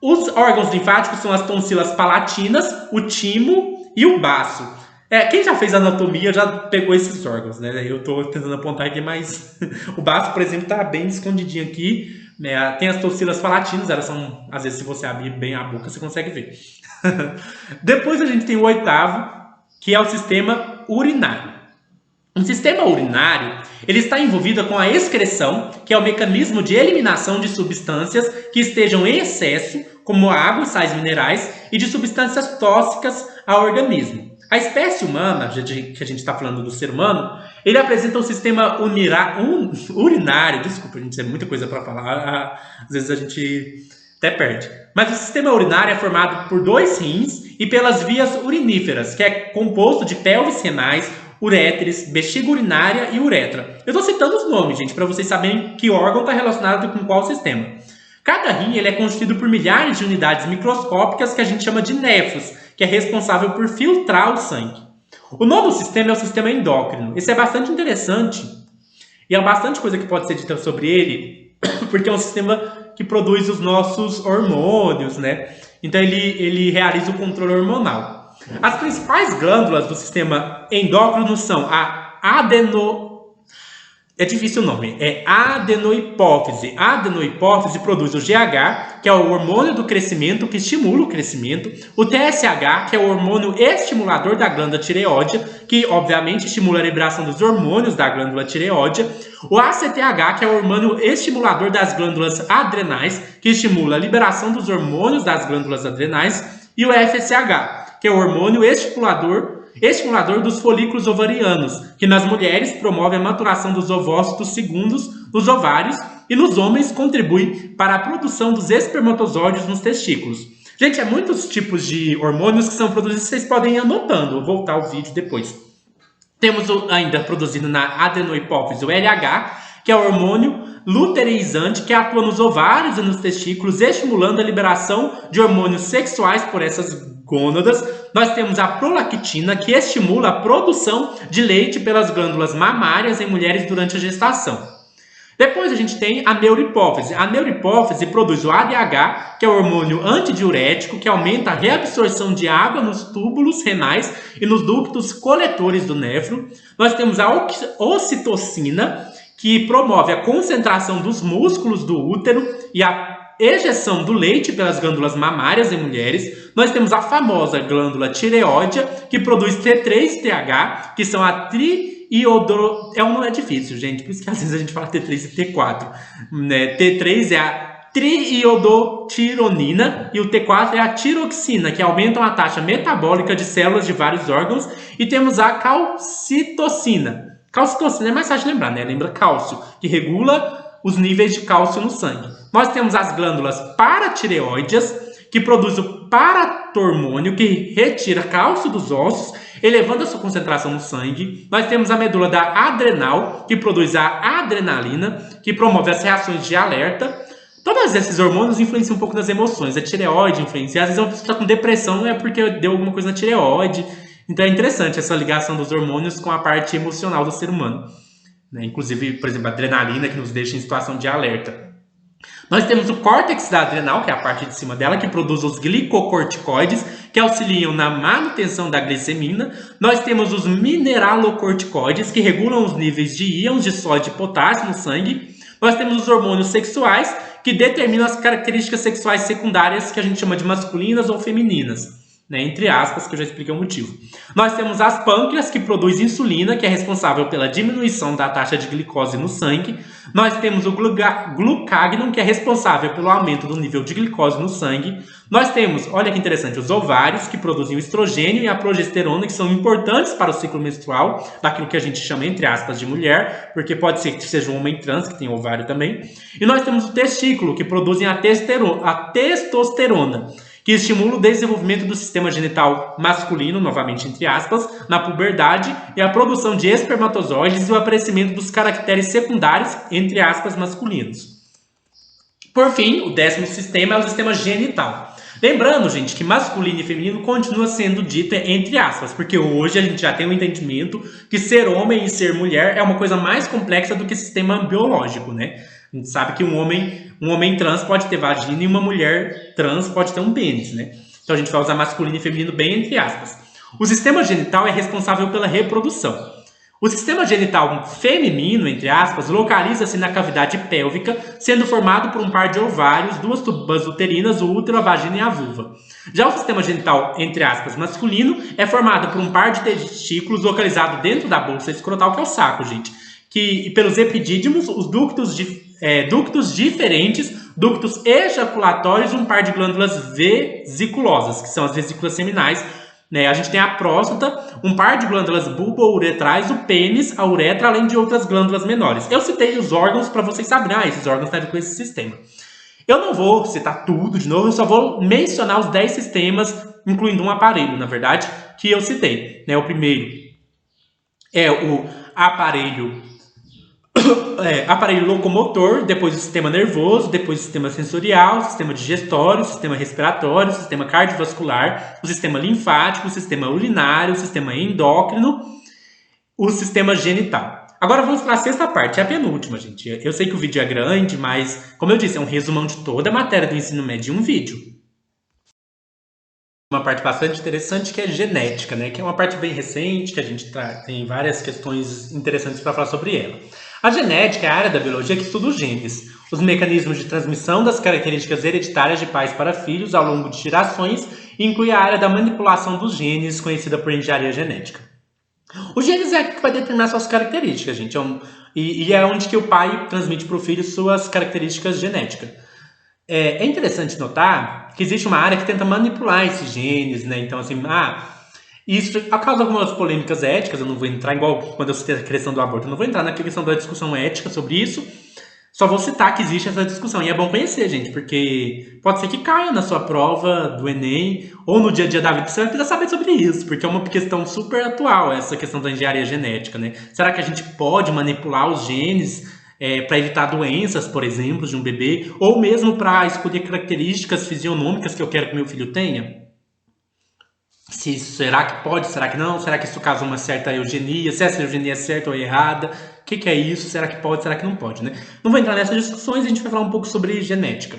Os órgãos linfáticos são as tonsilas palatinas, o timo e o baço. Quem já fez anatomia já pegou esses órgãos, né? Eu estou tentando apontar aqui, mas o baço, por exemplo, está bem escondidinho aqui. Né? Tem as tonsilas palatinas, elas são, às vezes, se você abrir bem a boca, você consegue ver. Depois a gente tem o oitavo, que é o sistema urinário. O sistema urinário, ele está envolvido com a excreção, que é o mecanismo de eliminação de substâncias que estejam em excesso, como água e sais minerais, e de substâncias tóxicas ao organismo. A espécie humana, que a gente está falando do ser humano, ele apresenta um sistema urinário. Desculpa, gente, é muita coisa para falar, às vezes a gente até perde. Mas o sistema urinário é formado por 2 rins e pelas vias uriníferas, que é composto de pelvis renais, uréteres, bexiga urinária e uretra. Eu estou citando os nomes, gente, para vocês saberem que órgão está relacionado com qual sistema. Cada rim ele é constituído por milhares de unidades microscópicas que a gente chama de néfros, que é responsável por filtrar o sangue. O nono sistema é o sistema endócrino. Esse é bastante interessante e há bastante coisa que pode ser dita sobre ele, porque é um sistema que produz os nossos hormônios, né? Então ele realiza o controle hormonal. As principais glândulas do sistema endócrino são a É difícil o nome. É adenohipófise. A adenohipófise produz o GH, que é o hormônio do crescimento, que estimula o crescimento. O TSH, que é o hormônio estimulador da glândula tireoide, que obviamente estimula a liberação dos hormônios da glândula tireoide. O ACTH, que é o hormônio estimulador das glândulas adrenais, que estimula a liberação dos hormônios das glândulas adrenais. E o FSH, que é o hormônio estimulador estimulador dos folículos ovarianos, que nas mulheres promove a maturação dos ovócitos segundos nos ovários e nos homens contribui para a produção dos espermatozoides nos testículos. Gente, há muitos tipos de hormônios que são produzidos, vocês podem ir anotando, vou voltar ao vídeo depois. Temos ainda produzido na adenohipófise o LH, que é o hormônio luteizante, que atua nos ovários e nos testículos, estimulando a liberação de hormônios sexuais por essas gônadas. Nós temos a prolactina, que estimula a produção de leite pelas glândulas mamárias em mulheres durante a gestação. Depois a gente tem a neurohipófise. A neurohipófise produz o ADH, que é o hormônio antidiurético, que aumenta a reabsorção de água nos túbulos renais e nos ductos coletores do néfro. Nós temos a ocitocina, que promove a concentração dos músculos do útero e a ejeção do leite pelas glândulas mamárias em mulheres. Nós temos a famosa glândula tireoide, que produz T3-TH, que são a não é difícil, gente, por isso que às vezes a gente fala T3 e T4. Né? T3 é a triiodotironina e o T4 é a tiroxina, que aumentam a taxa metabólica de células de vários órgãos. E temos a calcitocina. Calcitocina é mais fácil de lembrar, né? Lembra cálcio, que regula os níveis de cálcio no sangue. Nós temos as glândulas paratireoides, que produz o paratormônio, que retira cálcio dos ossos, elevando a sua concentração no sangue. Nós temos a medula da adrenal, que produz a adrenalina, que promove as reações de alerta. Todos esses hormônios influenciam um pouco nas emoções. A tireoide influencia. Às vezes uma pessoa está com depressão, é porque deu alguma coisa na tireoide. Então é interessante essa ligação dos hormônios com a parte emocional do ser humano. Né? Inclusive, por exemplo, a adrenalina, que nos deixa em situação de alerta. Nós temos o córtex da adrenal, que é a parte de cima dela, que produz os glicocorticoides, que auxiliam na manutenção da glicemina. Nós temos os mineralocorticoides, que regulam os níveis de íons de sódio e potássio no sangue. Nós temos os hormônios sexuais, que determinam as características sexuais secundárias, que a gente chama de masculinas ou femininas. Né, entre aspas, que eu já expliquei o motivo. Nós temos as pâncreas, que produz insulina, que é responsável pela diminuição da taxa de glicose no sangue. Nós temos o glucagon, que é responsável pelo aumento do nível de glicose no sangue. Nós temos, olha que interessante, os ovários, que produzem o estrogênio e a progesterona, que são importantes para o ciclo menstrual, daquilo que a gente chama, entre aspas, de mulher, porque pode ser que seja um homem trans, que tem ovário também. E nós temos o testículo, que produzem a testosterona, que estimula o desenvolvimento do sistema genital masculino, novamente entre aspas, na puberdade e a produção de espermatozoides e o aparecimento dos caracteres secundários, entre aspas, masculinos. Por fim, o 10º sistema é o sistema genital. Lembrando, gente, que masculino e feminino continua sendo dito entre aspas, porque hoje a gente já tem um entendimento que ser homem e ser mulher é uma coisa mais complexa do que sistema biológico, né? A gente sabe que um homem trans pode ter vagina e uma mulher trans pode ter um pênis, né? Então a gente vai usar masculino e feminino bem entre aspas. O sistema genital é responsável pela reprodução. O sistema genital feminino, entre aspas, localiza-se na cavidade pélvica, sendo formado por um par de ovários, 2 tubas uterinas, o útero, a vagina e a vulva. Já o sistema genital, entre aspas, masculino, é formado por um par de testículos localizado dentro da bolsa escrotal, que é o saco, gente. E pelos epidídimos, os ductos diferentes, ductos ejaculatórios e um par de glândulas vesiculosas, que são as vesículas seminais. Né? A gente tem a próstata, um par de glândulas bulbouretrais, o pênis, a uretra, além de outras glândulas menores. Eu citei os órgãos para vocês saberem, esses órgãos têm a ver com esse sistema. Eu não vou citar tudo de novo, eu só vou mencionar os 10 sistemas, incluindo um aparelho, na verdade, que eu citei. Né? O primeiro é o aparelho locomotor, depois o sistema nervoso, depois o sistema sensorial, o sistema digestório, o sistema respiratório, o sistema cardiovascular, o sistema linfático, o sistema urinário, o sistema endócrino, o sistema genital. Agora vamos para a 6ª parte, é a penúltima, gente. Eu sei que o vídeo é grande, mas, como eu disse, é um resumão de toda a matéria do ensino médio em um vídeo. Uma parte bastante interessante que é genética, né? Que é uma parte bem recente, que a gente tem várias questões interessantes para falar sobre ela. A genética é a área da biologia que estuda os genes, os mecanismos de transmissão das características hereditárias de pais para filhos ao longo de gerações e inclui a área da manipulação dos genes, conhecida por engenharia genética. Os genes é que vai determinar suas características, gente. E é onde que o pai transmite para o filho suas características genéticas. É interessante notar que existe uma área que tenta manipular esses genes, né? Então, assim, Isso causa algumas polêmicas éticas, eu não vou entrar, igual quando eu citei a questão do aborto, eu não vou entrar na questão da discussão ética sobre isso, só vou citar que existe essa discussão. E é bom conhecer, gente, porque pode ser que caia na sua prova do Enem ou no dia a dia da vida, você vai precisar saber sobre isso, porque é uma questão super atual, essa questão da engenharia genética, né? Será que a gente pode manipular os genes para evitar doenças, por exemplo, de um bebê, ou mesmo para escolher características fisionômicas que eu quero que meu filho tenha? Será que pode, será que não? Será que isso causa uma certa eugenia? Se essa eugenia é certa ou errada? O que é isso? Será que pode, será que não pode, né? Não vou entrar nessas discussões, a gente vai falar um pouco sobre genética.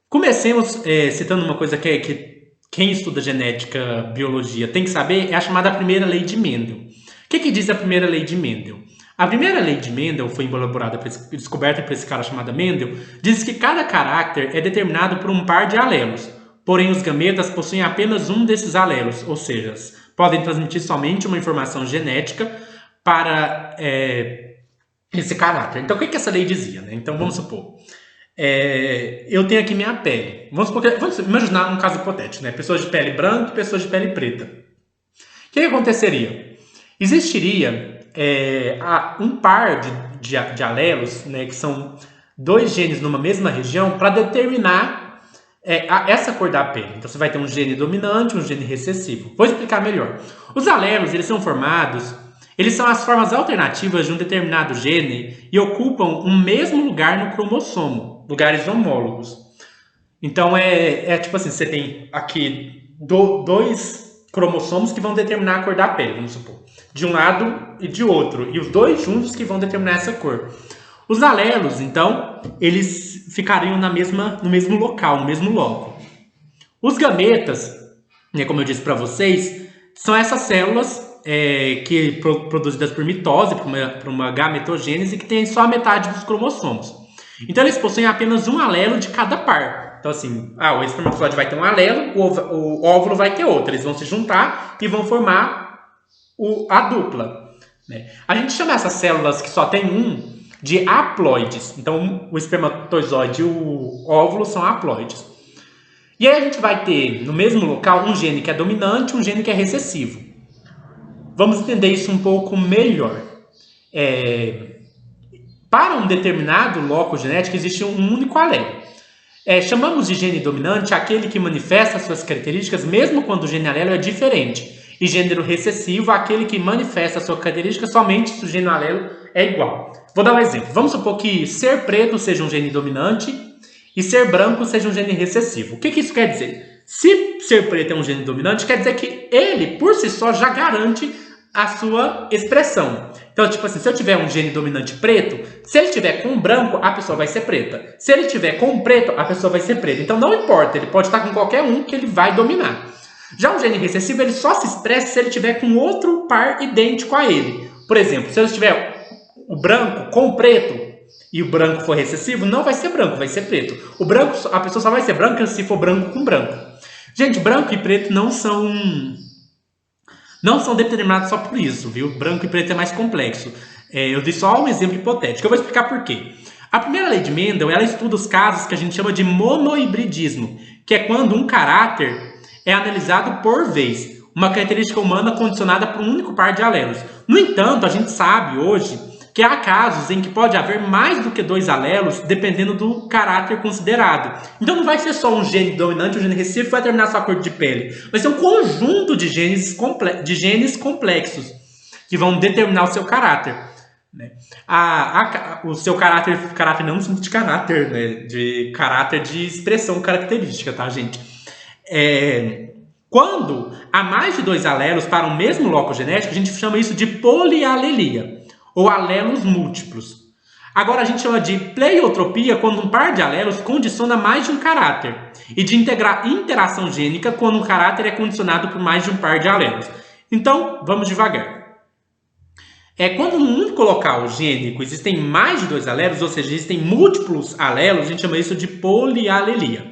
Comecemos citando uma coisa que quem estuda genética, biologia, tem que saber, é a chamada primeira lei de Mendel. O que diz a primeira lei de Mendel? A primeira lei de Mendel foi elaborada, descoberta por esse cara chamado Mendel, diz que cada caráter é determinado por um par de alelos. Porém, os gametas possuem apenas um desses alelos, ou seja, podem transmitir somente uma informação genética para esse caráter. Então, o que essa lei dizia, né? Então, vamos supor, eu tenho aqui minha pele. Vamos imaginar um caso hipotético, né? Pessoas de pele branca e pessoas de pele preta. O que aconteceria? Existiria um par de alelos, né, que são dois genes numa mesma região, para determinar essa cor da pele. Então você vai ter um gene dominante e um gene recessivo. Vou explicar melhor. Os alelos, eles são formados, eles são as formas alternativas de um determinado gene e ocupam o mesmo lugar no cromossomo, lugares homólogos. Então tipo assim, você tem aqui dois cromossomos que vão determinar a cor da pele, vamos supor. De um lado e de outro. E os dois juntos que vão determinar essa cor. Os alelos, então, eles ficariam no mesmo local, no mesmo loco. Os gametas, né, como eu disse para vocês, são essas células produzidas por mitose, por uma gametogênese, que tem só a metade dos cromossomos. Então, eles possuem apenas um alelo de cada par. Então, assim, o espermatozoide vai ter um alelo, o óvulo vai ter outro. Eles vão se juntar e vão formar a dupla. Né? A gente chama essas células que só tem um de haploides. Então, o espermatozoide e o óvulo são haploides. E aí a gente vai ter, no mesmo local, um gene que é dominante e um gene que é recessivo. Vamos entender isso um pouco melhor. Para um determinado loco genético, existe um único alelo. Chamamos de gene dominante aquele que manifesta suas características mesmo quando o gene alelo é diferente. E gênero recessivo aquele que manifesta sua característica somente se o gene alelo é igual. Vou dar um exemplo. Vamos supor que ser preto seja um gene dominante e ser branco seja um gene recessivo. O que isso quer dizer? Se ser preto é um gene dominante, quer dizer que ele, por si só, já garante a sua expressão. Então, tipo assim, se eu tiver um gene dominante preto, se ele tiver com branco, a pessoa vai ser preta. Se ele tiver com preto, a pessoa vai ser preta. Então, não importa, ele pode estar com qualquer um que ele vai dominar. Já o gene recessivo, ele só se expressa se ele tiver com outro par idêntico a ele. Por exemplo, se ele tiver o branco com o preto e o branco for recessivo, não vai ser branco, vai ser preto. O branco, a pessoa só vai ser branca se for branco com branco. Gente, branco e preto não são determinados só por isso, viu? Branco e preto é mais complexo. Eu dei só um exemplo hipotético. Eu vou explicar por quê. A primeira lei de Mendel, ela estuda os casos que a gente chama de monohibridismo, que é quando um caráter é analisado por vez, uma característica humana condicionada por um único par de alelos. No entanto, a gente sabe hoje que há casos em que pode haver mais do que dois alelos, dependendo do caráter considerado. Então não vai ser só um gene dominante, um gene recessivo que vai determinar sua cor de pele. Vai ser um conjunto de genes complexos que vão determinar o seu caráter. Né? O seu caráter não no sentido de caráter, né? De caráter de expressão característica, tá, gente? Quando há mais de dois alelos para um mesmo loco genético, a gente chama isso de polialelia, ou alelos múltiplos. Agora a gente chama de pleiotropia quando um par de alelos condiciona mais de um caráter, e de interação gênica quando um caráter é condicionado por mais de um par de alelos. Então, vamos devagar. Quando num único local gênico existem mais de dois alelos, ou seja, existem múltiplos alelos, a gente chama isso de polialelia.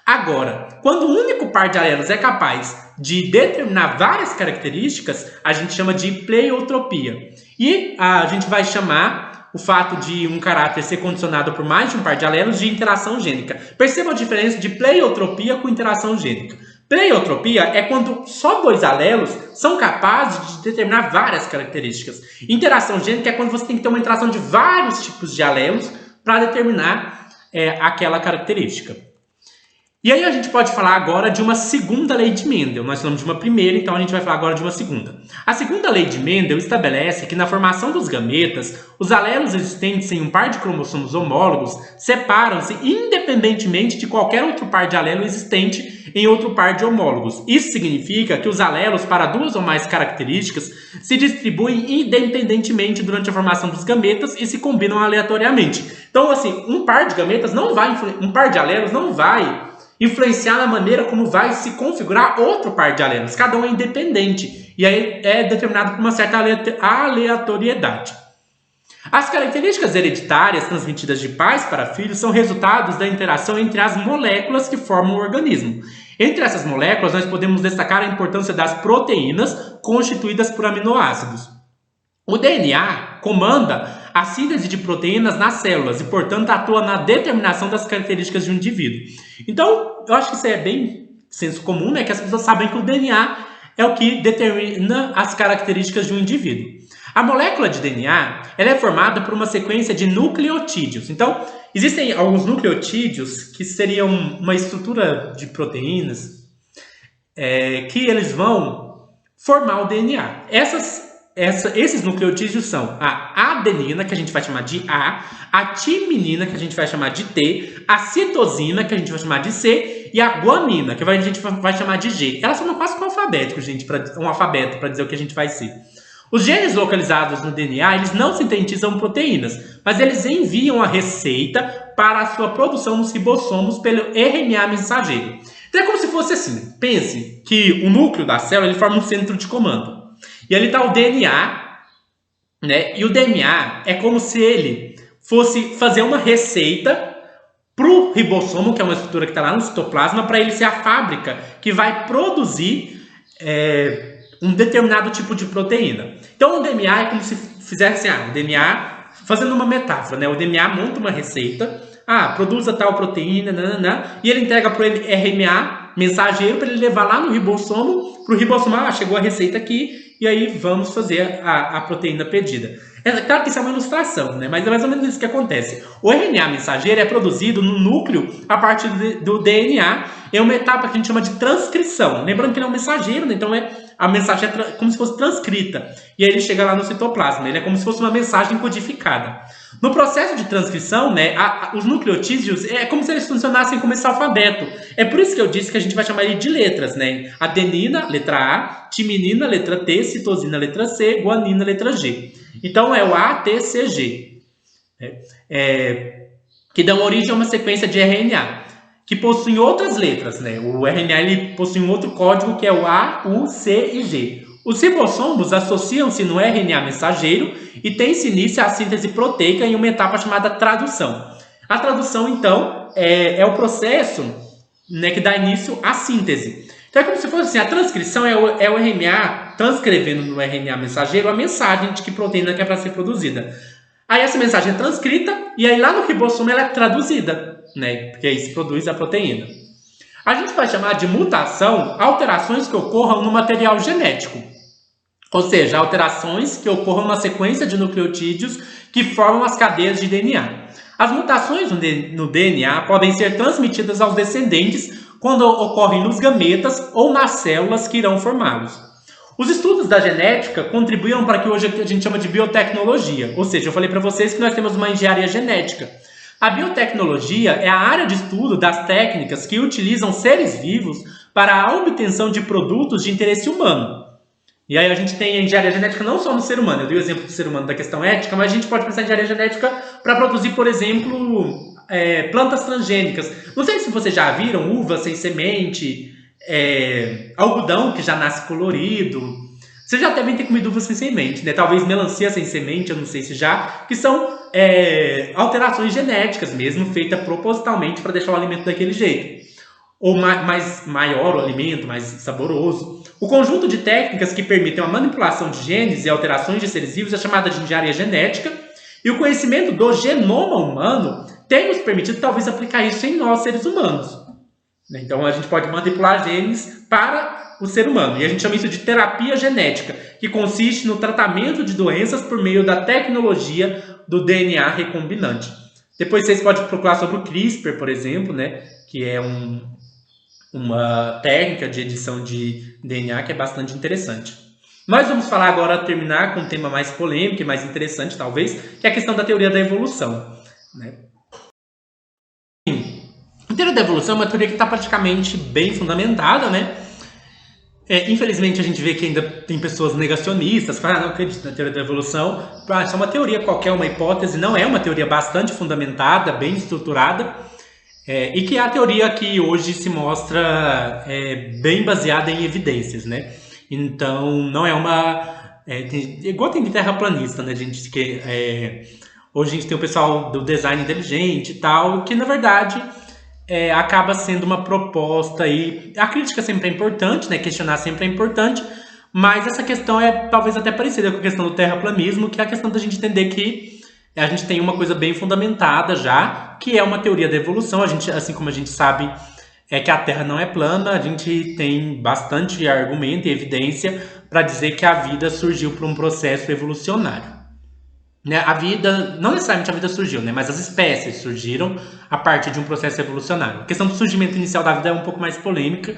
Agora, quando um único par de alelos é capaz de determinar várias características, a gente chama de pleiotropia. E a gente vai chamar o fato de um caráter ser condicionado por mais de um par de alelos de interação gênica. Perceba a diferença de pleiotropia com interação gênica. Pleiotropia é quando só 2 alelos são capazes de determinar várias características. Interação gênica é quando você tem que ter uma interação de vários tipos de alelos para determinar aquela característica. E aí a gente pode falar agora de uma segunda lei de Mendel. Nós falamos de uma primeira, então a gente vai falar agora de uma segunda. A segunda lei de Mendel estabelece que na formação dos gametas, os alelos existentes em um par de cromossomos homólogos separam-se independentemente de qualquer outro par de alelo existente em outro par de homólogos. Isso significa que os alelos para 2 ou mais características se distribuem independentemente durante a formação dos gametas e se combinam aleatoriamente. Então, assim, um par de gametas não vai, um par de alelos não vai influenciar na maneira como vai se configurar outro par de alelos. Cada um é independente e aí é determinado por uma certa aleatoriedade. As características hereditárias transmitidas de pais para filhos são resultados da interação entre as moléculas que formam o organismo. Entre essas moléculas, nós podemos destacar a importância das proteínas constituídas por aminoácidos. O DNA comanda a síntese de proteínas nas células e, portanto, atua na determinação das características de um indivíduo. Então, eu acho que isso é bem senso comum, né? Que as pessoas sabem que o DNA é o que determina as características de um indivíduo. A molécula de DNA ela é formada por uma sequência de nucleotídeos. Então, existem alguns nucleotídeos que seriam uma estrutura de proteínas que eles vão formar o DNA. Esses nucleotídeos são a adenina, que a gente vai chamar de a timinina, que a gente vai chamar de T, a citosina, que a gente vai chamar de C, e a guanina, que a gente vai chamar de G. Elas são quase que um alfabeto, gente, um alfabeto para dizer o que a gente vai ser. Os genes localizados no DNA, eles não sintetizam proteínas, mas eles enviam a receita para a sua produção nos ribossomos pelo RNA mensageiro. Então é como se fosse assim, pense que o núcleo da célula ele forma um centro de comando. E ali está o DNA, né? E o DNA é como se ele fosse fazer uma receita para o ribossomo, que é uma estrutura que está lá no citoplasma, para ele ser a fábrica que vai produzir um determinado tipo de proteína. Então o DNA é como se fizesse o DNA, fazendo uma metáfora, né? O DNA monta uma receita, produza tal proteína, e ele entrega para o RNA mensageiro para ele levar lá no ribossomo, para o ribossomo, chegou a receita aqui, e aí vamos fazer a proteína pedida. É claro que isso é uma ilustração, né? Mas é mais ou menos isso que acontece. O RNA mensageiro é produzido no núcleo a partir do DNA. É uma etapa que a gente chama de transcrição. Lembrando que ele é um mensageiro, né? Então a mensagem é como se fosse transcrita. E aí ele chega lá no citoplasma. Ele é como se fosse uma mensagem codificada. No processo de transcrição, né, os nucleotídeos é como se eles funcionassem como esse alfabeto. É por isso que eu disse que a gente vai chamar ele de letras, né? Adenina, letra A, timinina, letra T, citosina, letra C, guanina, letra G. Então é o A, T, C, G. Que dão origem a uma sequência de RNA, que possuem outras letras, né? O RNA ele possui um outro código que é o A, U, C e G. Os ribossomos associam-se no RNA mensageiro e tem-se início a síntese proteica em uma etapa chamada tradução. A tradução, então, é o processo, né, que dá início à síntese. Então é como se fosse assim, a transcrição é o RNA transcrevendo no RNA mensageiro a mensagem de que proteína que é para ser produzida. Aí essa mensagem é transcrita e aí lá no ribossomo ela é traduzida, né, porque aí se produz a proteína. A gente vai chamar de mutação alterações que ocorram no material genético. Ou seja, alterações que ocorram na sequência de nucleotídeos que formam as cadeias de DNA. As mutações no DNA podem ser transmitidas aos descendentes quando ocorrem nos gametas ou nas células que irão formá-los. Os estudos da genética contribuíram para que hoje a gente chama de biotecnologia. Ou seja, eu falei para vocês que nós temos uma engenharia genética. A biotecnologia é a área de estudo das técnicas que utilizam seres vivos para a obtenção de produtos de interesse humano. E aí a gente tem a engenharia genética não só no ser humano. Eu dei o exemplo do ser humano da questão ética, mas a gente pode pensar em engenharia genética para produzir, por exemplo, plantas transgênicas. Não sei se vocês já viram uva sem semente, algodão que já nasce colorido. Vocês já devem ter comido uva sem semente, né? Talvez melancia sem semente, eu não sei se já. Que são alterações genéticas mesmo, feitas propositalmente para deixar o alimento daquele jeito. Ou mais maior o alimento, mais saboroso. O conjunto de técnicas que permitem a manipulação de genes e alterações de seres vivos é chamada de engenharia genética, e o conhecimento do genoma humano tem nos permitido talvez aplicar isso em nós, seres humanos. né? Então a gente pode manipular genes para o ser humano. E a gente chama isso de terapia genética, que consiste no tratamento de doenças por meio da tecnologia do DNA recombinante. Depois vocês podem procurar sobre o CRISPR, por exemplo, né? Que é uma técnica de edição de DNA que é bastante interessante. Nós vamos falar agora, terminar com um tema mais polêmico e mais interessante, talvez, que é a questão da teoria da evolução, né? A teoria da evolução é uma teoria que está praticamente bem fundamentada, né? Infelizmente a gente vê que ainda tem pessoas negacionistas, que falam, não acredito na teoria da evolução, isso é uma teoria qualquer, uma hipótese, não é uma teoria bastante fundamentada, bem estruturada, e que é a teoria que hoje se mostra bem baseada em evidências, né? Então não é uma... igual tem de terraplanista, né, gente? Hoje a gente tem o pessoal do design inteligente e tal, que na verdade... acaba sendo uma proposta aí. A crítica sempre é importante, né? Questionar sempre é importante, mas essa questão é talvez até parecida com a questão do terraplanismo, que é a questão da gente entender que a gente tem uma coisa bem fundamentada já, que é uma teoria da evolução. A gente, assim como a gente sabe que a Terra não é plana, a gente tem bastante argumento e evidência para dizer que a vida surgiu por um processo evolucionário. Né? A vida, não necessariamente a vida surgiu, né? Mas as espécies surgiram a partir de um processo evolucionário. A questão do surgimento inicial da vida é um pouco mais polêmica,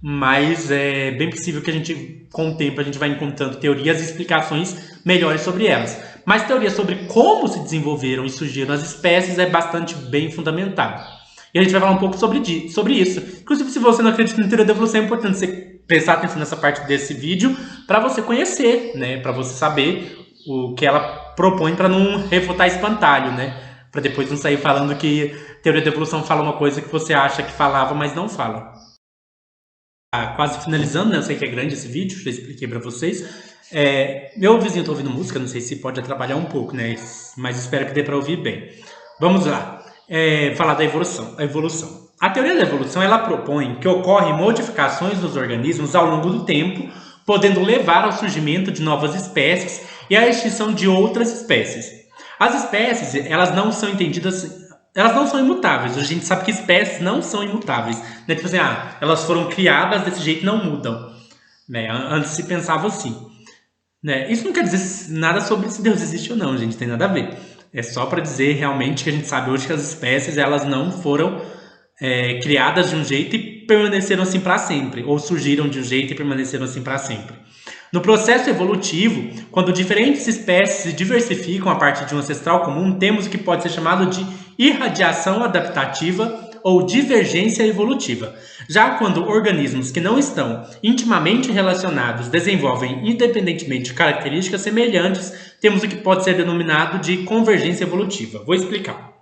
mas é bem possível que a gente, com o tempo, a gente vai encontrando teorias e explicações melhores sobre elas. Mas teoria sobre como se desenvolveram e surgiram as espécies é bastante bem fundamentada. E a gente vai falar um pouco sobre isso. Inclusive, se você não acredita na teoria da evolução, é importante você prestar atenção nessa parte desse vídeo para você conhecer, né? Para você saber o que ela propõe para não refutar espantalho, né? Para depois não sair falando que teoria da evolução fala uma coisa que você acha que falava, mas não fala. Quase finalizando, né? Eu sei que é grande esse vídeo, já expliquei para vocês. Meu vizinho tá ouvindo música, não sei se pode atrapalhar um pouco, né? Mas espero que dê para ouvir bem. Vamos lá. Falar da evolução. A teoria da evolução, ela propõe que ocorrem modificações nos organismos ao longo do tempo, podendo levar ao surgimento de novas espécies e à extinção de outras espécies. As espécies, elas não são entendidas, elas não são imutáveis. A gente sabe que espécies não são imutáveis. Né? Tipo assim, elas foram criadas desse jeito e não mudam. Né? Antes se pensava assim. Né? Isso não quer dizer nada sobre se Deus existe ou não, gente, tem nada a ver. É só para dizer realmente que a gente sabe hoje que as espécies, elas não foram criadas de um jeito e permaneceram assim para sempre, ou surgiram de um jeito e permaneceram assim para sempre. No processo evolutivo, quando diferentes espécies se diversificam a partir de um ancestral comum, temos o que pode ser chamado de irradiação adaptativa ou divergência evolutiva. Já quando organismos que não estão intimamente relacionados desenvolvem independentemente características semelhantes, temos o que pode ser denominado de convergência evolutiva. Vou explicar.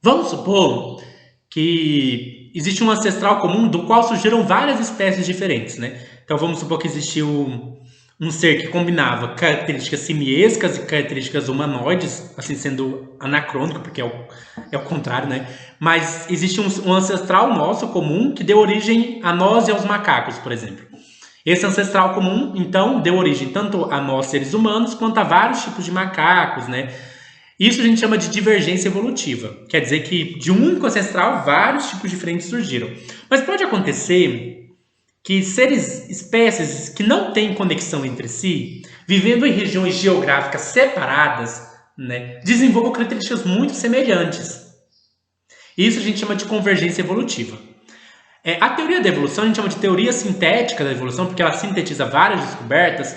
Vamos supor que existe um ancestral comum do qual surgiram várias espécies diferentes, né? Então vamos supor que existiu um ser que combinava características simiescas e características humanoides, assim sendo anacrônico, porque é o contrário, né? Mas existe um ancestral nosso comum que deu origem a nós e aos macacos, por exemplo. Esse ancestral comum, então, deu origem tanto a nós, seres humanos, quanto a vários tipos de macacos, né? Isso a gente chama de divergência evolutiva. Quer dizer que de um único ancestral, vários tipos diferentes surgiram. Mas pode acontecer que espécies que não têm conexão entre si, vivendo em regiões geográficas separadas, né, desenvolvam características muito semelhantes. Isso a gente chama de convergência evolutiva. A teoria da evolução a gente chama de teoria sintética da evolução, porque ela sintetiza várias descobertas.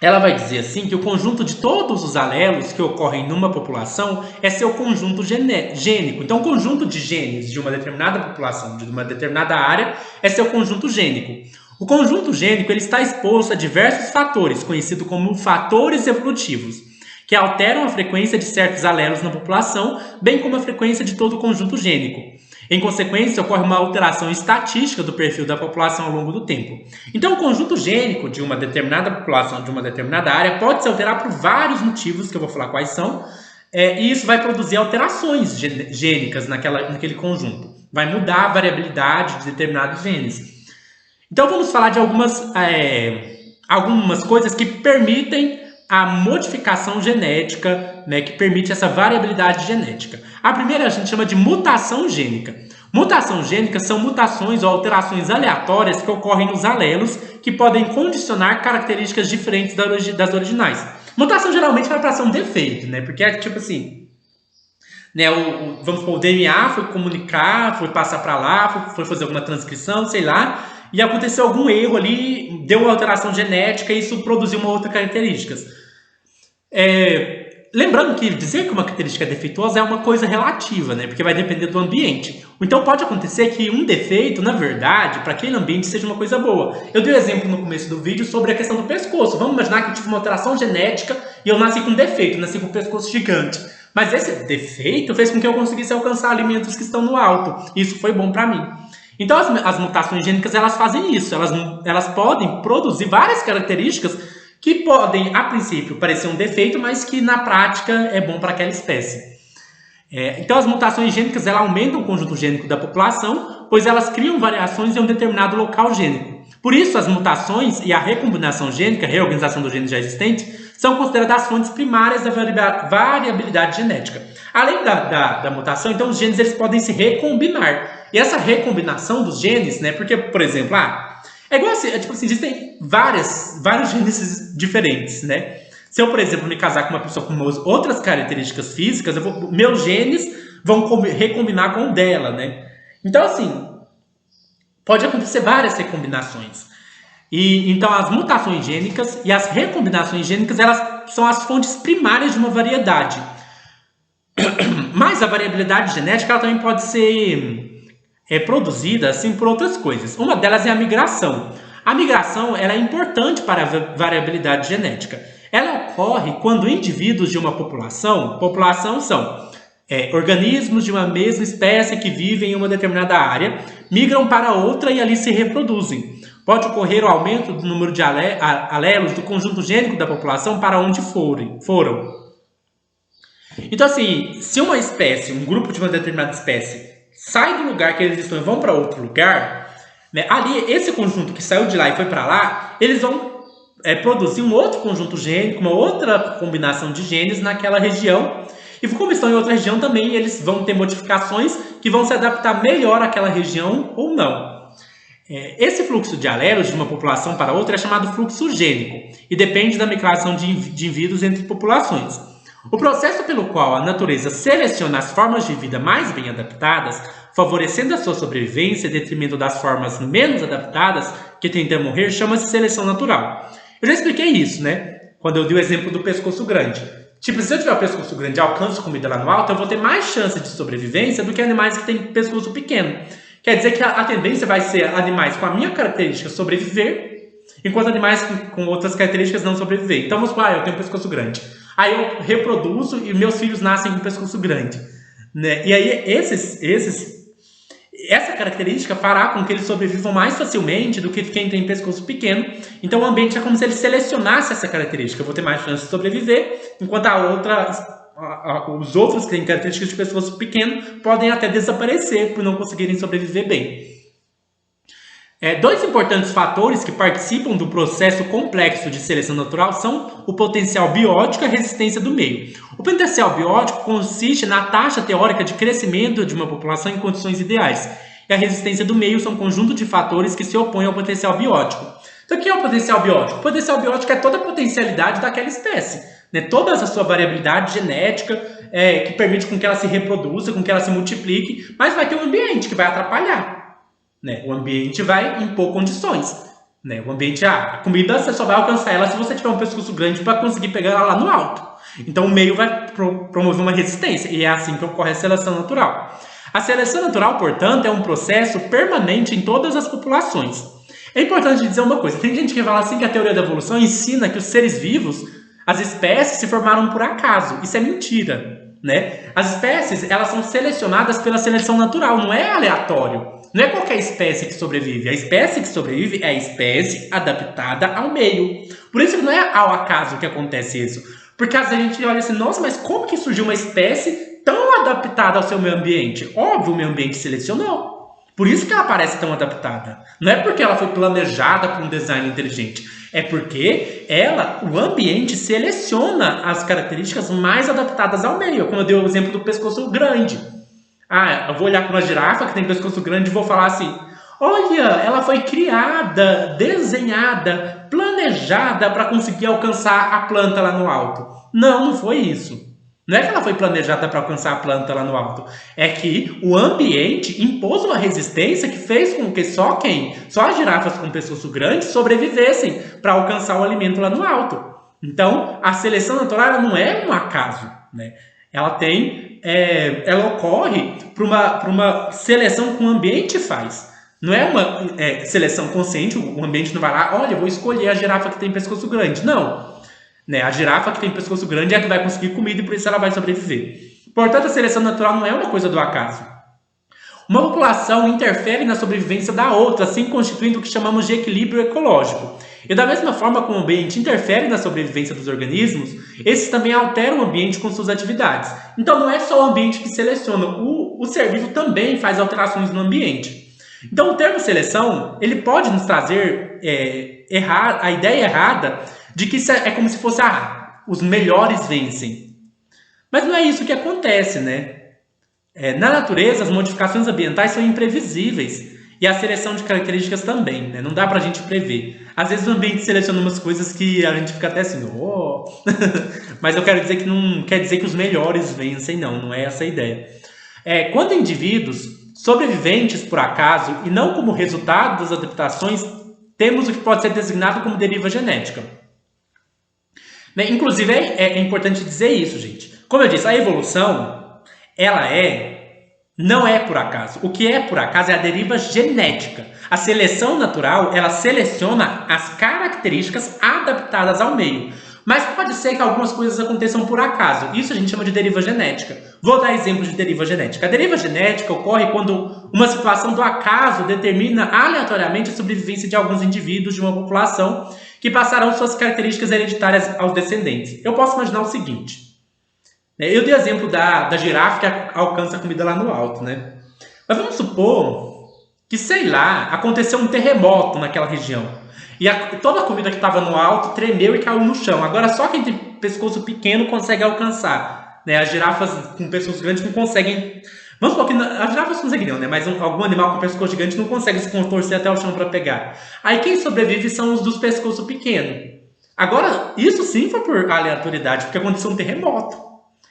Ela vai dizer assim que o conjunto de todos os alelos que ocorrem numa população é seu conjunto gênico. Então, o conjunto de genes de uma determinada população, de uma determinada área, é seu conjunto gênico. O conjunto gênico ele está exposto a diversos fatores, conhecidos como fatores evolutivos, que alteram a frequência de certos alelos na população, bem como a frequência de todo o conjunto gênico. Em consequência, ocorre uma alteração estatística do perfil da população ao longo do tempo. Então, o conjunto gênico de uma determinada população, de uma determinada área, pode se alterar por vários motivos, que eu vou falar quais são, e isso vai produzir alterações gênicas naquele conjunto. Vai mudar a variabilidade de determinados genes. Então, vamos falar de algumas coisas que permitem a modificação genética, né, que permite essa variabilidade genética. A primeira a gente chama de mutação gênica. Mutação gênica são mutações ou alterações aleatórias que ocorrem nos alelos que podem condicionar características diferentes das originais. Mutação geralmente vai para ser um defeito, né? Porque é tipo assim, né, vamos supor, o DNA foi comunicar, foi passar para lá, foi fazer alguma transcrição, sei lá, e aconteceu algum erro ali, deu uma alteração genética e isso produziu uma outra característica. Lembrando que dizer que uma característica é defeituosa é uma coisa relativa, né? Porque vai depender do ambiente. Então pode acontecer que um defeito, na verdade, para aquele ambiente seja uma coisa boa. Eu dei um exemplo no começo do vídeo sobre a questão do pescoço. Vamos imaginar que eu tive uma alteração genética e eu nasci com um defeito, nasci com um pescoço gigante. Mas esse defeito fez com que eu conseguisse alcançar alimentos que estão no alto. Isso foi bom para mim. Então as mutações gênicas elas fazem isso. Elas podem produzir várias características que podem, a princípio, parecer um defeito, mas que na prática é bom para aquela espécie. Então as mutações gênicas elas aumentam o conjunto gênico da população, pois elas criam variações em um determinado local gênico. Por isso, as mutações e a recombinação gênica, reorganização do gene já existente, são consideradas fontes primárias da variabilidade genética. Além da mutação, então os genes eles podem se recombinar. E essa recombinação dos genes, né, porque, por exemplo, é igual assim, tipo assim, existem vários genes diferentes, né? Se eu, por exemplo, me casar com uma pessoa com outras características físicas, meus genes vão recombinar com o dela, né? Então, assim, pode acontecer várias recombinações. E então as mutações gênicas e as recombinações gênicas, elas são as fontes primárias de uma variedade. Mas a variabilidade genética ela também pode ser produzida assim por outras coisas. Uma delas é a migração. A migração ela é importante para a variabilidade genética. Ela ocorre quando indivíduos de uma população são organismos de uma mesma espécie que vivem em uma determinada área, migram para outra e ali se reproduzem. Pode ocorrer o aumento do número de alelos do conjunto gênico da população para onde foram. Então, assim, se uma espécie, um grupo de uma determinada espécie, sai do lugar que eles estão e vão para outro lugar, né, ali, esse conjunto que saiu de lá e foi para lá, eles vão produzir um outro conjunto gênico, uma outra combinação de genes naquela região. E como estão em outra região também, eles vão ter modificações que vão se adaptar melhor àquela região ou não. Esse fluxo de alelos de uma população para outra é chamado fluxo gênico e depende da migração de indivíduos entre populações. O processo pelo qual a natureza seleciona as formas de vida mais bem adaptadas, favorecendo a sua sobrevivência em detrimento das formas menos adaptadas que tendem a morrer, chama-se seleção natural. Eu já expliquei isso, né? Quando eu dei o exemplo do pescoço grande. Tipo, se eu tiver o pescoço grande e alcanço comida lá no alto, eu vou ter mais chance de sobrevivência do que animais que têm pescoço pequeno. Quer dizer que a tendência vai ser animais com a minha característica sobreviver, enquanto animais com outras características não sobreviver. Então, vamos supor, eu tenho um pescoço grande. Aí eu reproduzo e meus filhos nascem com um pescoço grande. Né? E aí essa característica fará com que eles sobrevivam mais facilmente do que quem tem pescoço pequeno. Então o ambiente é como se ele selecionasse essa característica. Eu vou ter mais chance de sobreviver, enquanto os outros que têm características de pescoço pequeno podem até desaparecer por não conseguirem sobreviver bem. Dois importantes fatores que participam do processo complexo de seleção natural são o potencial biótico e a resistência do meio. O potencial biótico consiste na taxa teórica de crescimento de uma população em condições ideais. E a resistência do meio são um conjunto de fatores que se opõem ao potencial biótico. Então, o que é o potencial biótico? O potencial biótico é toda a potencialidade daquela espécie. Né? Toda a sua variabilidade genética que permite com que ela se reproduza, com que ela se multiplique, mas vai ter um ambiente que vai atrapalhar. Né? O ambiente vai impor condições. Né? O ambiente, a comida você só vai alcançar ela se você tiver um pescoço grande para conseguir pegar ela lá no alto. Então o meio vai promover uma resistência e é assim que ocorre a seleção natural. A seleção natural, portanto, é um processo permanente em todas as populações. É importante dizer uma coisa, tem gente que fala assim que a teoria da evolução ensina que os seres vivos, as espécies, se formaram por acaso. Isso é mentira. Né? As espécies elas são selecionadas pela seleção natural, não é aleatório. Não é qualquer espécie que sobrevive. A espécie que sobrevive é a espécie adaptada ao meio. Por isso que não é ao acaso que acontece isso. Porque às vezes a gente olha assim, nossa, mas como que surgiu uma espécie tão adaptada ao seu meio ambiente? Óbvio, o meio ambiente selecionou. Por isso que ela parece tão adaptada. Não é porque ela foi planejada por um design inteligente. É porque o ambiente seleciona as características mais adaptadas ao meio. Como eu dei o exemplo do pescoço grande. Eu vou olhar para uma girafa que tem pescoço grande e vou falar assim: olha, ela foi criada, desenhada, planejada para conseguir alcançar a planta lá no alto. Não, não foi isso. Não é que ela foi planejada para alcançar a planta lá no alto. É que o ambiente impôs uma resistência que fez com que só as girafas com pescoço grande sobrevivessem para alcançar o alimento lá no alto. Então, a seleção natural ela não é um acaso, né? Ela ocorre por uma seleção que o ambiente faz. Não é uma seleção consciente, o ambiente não vai lá, olha, eu vou escolher a girafa que tem pescoço grande. Não. Né? A girafa que tem pescoço grande é a que vai conseguir comida e por isso ela vai sobreviver. Portanto, a seleção natural não é uma coisa do acaso. Uma população interfere na sobrevivência da outra, assim constituindo o que chamamos de equilíbrio ecológico. E da mesma forma como o ambiente interfere na sobrevivência dos organismos, esses também alteram o ambiente com suas atividades. Então não é só o ambiente que seleciona, o ser vivo também faz alterações no ambiente. Então o termo seleção, ele pode nos trazer a ideia errada de que isso é como se fosse os melhores vencem. Mas não é isso que acontece, né? Na natureza, as modificações ambientais são imprevisíveis. E a seleção de características também, né? Não dá pra gente prever. Às vezes o ambiente seleciona umas coisas que a gente fica até assim, mas eu quero dizer que não quer dizer que os melhores vencem, não é essa a ideia. Quando indivíduos sobreviventes por acaso e não como resultado das adaptações, temos o que pode ser designado como deriva genética. Inclusive, é importante dizer isso, gente. Como eu disse, a evolução, não é por acaso. O que é por acaso é a deriva genética. A seleção natural, ela seleciona as características adaptadas ao meio. Mas pode ser que algumas coisas aconteçam por acaso. Isso a gente chama de deriva genética. Vou dar exemplos de deriva genética. A deriva genética ocorre quando uma situação do acaso determina aleatoriamente a sobrevivência de alguns indivíduos de uma população que passarão suas características hereditárias aos descendentes. Eu posso imaginar o seguinte. Eu dei o exemplo da girafa que alcança a comida lá no alto, né? Mas vamos supor que, sei lá, aconteceu um terremoto naquela região. E toda a comida que estava no alto tremeu e caiu no chão. Agora só quem tem pescoço pequeno consegue alcançar. Né? As girafas com pescoço grande não conseguem... Vamos supor que as girafas conseguiriam, né? Mas algum animal com pescoço gigante não consegue se contorcer até o chão para pegar. Aí quem sobrevive são os dos pescoço pequeno. Agora, isso sim foi por aleatoriedade, porque aconteceu um terremoto.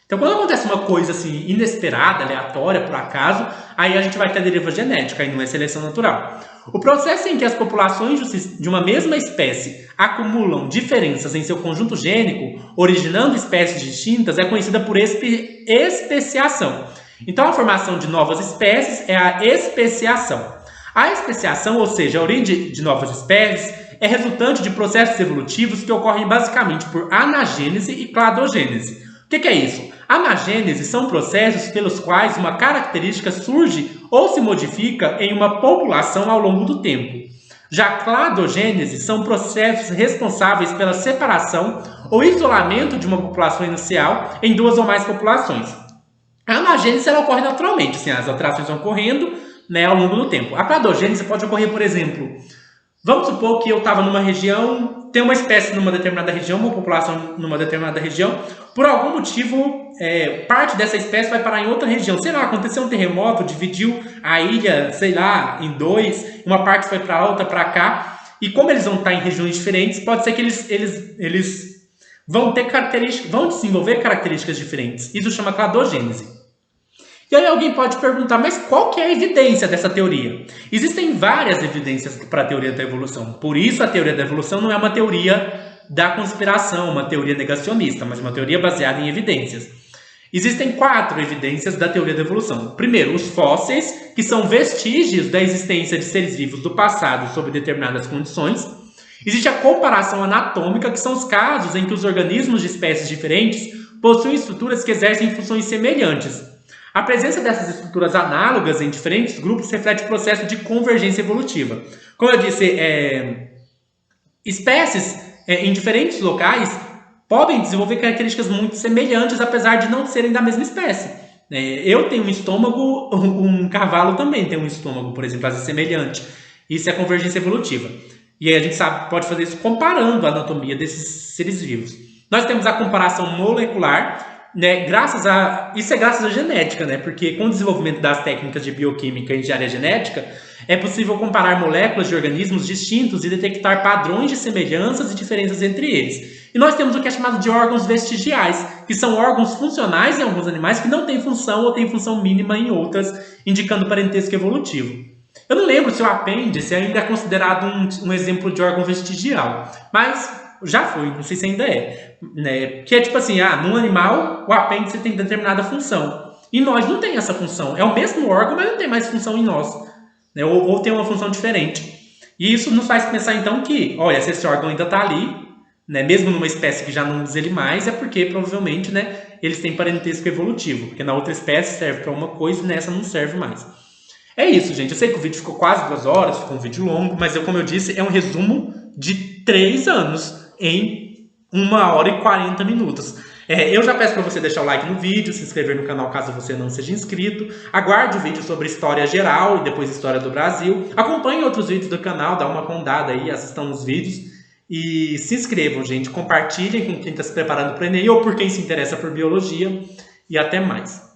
Então, quando acontece uma coisa assim inesperada, aleatória, por acaso, aí a gente vai ter a deriva genética, aí não é seleção natural. O processo em que as populações de uma mesma espécie acumulam diferenças em seu conjunto gênico, originando espécies distintas, é conhecida por especiação. Então, a formação de novas espécies é a especiação. A especiação, ou seja, a origem de novas espécies, é resultante de processos evolutivos que ocorrem basicamente por anagênese e cladogênese. O que é isso? Anagênese são processos pelos quais uma característica surge ou se modifica em uma população ao longo do tempo. Já cladogênese são processos responsáveis pela separação ou isolamento de uma população inicial em duas ou mais populações. A anagênese ela ocorre naturalmente, assim, as alterações vão ocorrendo, né, ao longo do tempo. A cladogênese pode ocorrer, por exemplo, vamos supor que eu estava numa região, tem uma espécie numa determinada região, uma população numa determinada região, por algum motivo, parte dessa espécie vai parar em outra região. Sei lá, aconteceu um terremoto, dividiu a ilha, sei lá, em dois, uma parte foi para outra, para cá, e como eles vão estar em regiões diferentes, pode ser que eles vão ter características, vão desenvolver características diferentes. Isso chama cladogênese. E aí alguém pode perguntar, mas qual que é a evidência dessa teoria? Existem várias evidências para a teoria da evolução. Por isso a teoria da evolução não é uma teoria da conspiração, uma teoria negacionista, mas uma teoria baseada em evidências. Existem 4 evidências da teoria da evolução. Primeiro, os fósseis, que são vestígios da existência de seres vivos do passado sob determinadas condições. Existe a comparação anatômica, que são os casos em que os organismos de espécies diferentes possuem estruturas que exercem funções semelhantes. A presença dessas estruturas análogas em diferentes grupos reflete o processo de convergência evolutiva. Como eu disse, espécies em diferentes locais podem desenvolver características muito semelhantes, apesar de não serem da mesma espécie. Eu tenho um estômago, um cavalo também tem um estômago, por exemplo, às vezes semelhante. Isso é convergência evolutiva. E aí a gente sabe, pode fazer isso comparando a anatomia desses seres vivos. Nós temos a comparação molecular, né? Isso é graças à genética, né? Porque com o desenvolvimento das técnicas de bioquímica e engenharia genética, é possível comparar moléculas de organismos distintos e detectar padrões de semelhanças e diferenças entre eles. E nós temos o que é chamado de órgãos vestigiais, que são órgãos funcionais em alguns animais que não têm função ou têm função mínima em outras, indicando parentesco evolutivo. Eu não lembro se o apêndice ainda é considerado um exemplo de órgão vestigial, mas já foi, não sei se ainda é. Né? Que é tipo assim, num animal o apêndice tem determinada função. E nós não tem essa função. É o mesmo órgão, mas não tem mais função em nós. Né? Ou tem uma função diferente. E isso nos faz pensar então que, olha, se esse órgão ainda está ali, né, mesmo numa espécie que já não usa ele mais, é porque provavelmente, né, eles têm parentesco evolutivo. Porque na outra espécie serve para uma coisa e nessa não serve mais. É isso, gente. Eu sei que o vídeo ficou quase 2 horas, ficou um vídeo longo, mas como eu disse, é um resumo de 3 anos em 1 hora e 40 minutos. Eu já peço para você deixar o like no vídeo, se inscrever no canal caso você não seja inscrito. Aguarde o vídeo sobre história geral e depois história do Brasil. Acompanhe outros vídeos do canal, dá uma rondada aí, assistam os vídeos. E se inscrevam, gente. Compartilhem com quem está se preparando para o Enem ou por quem se interessa por biologia. E até mais.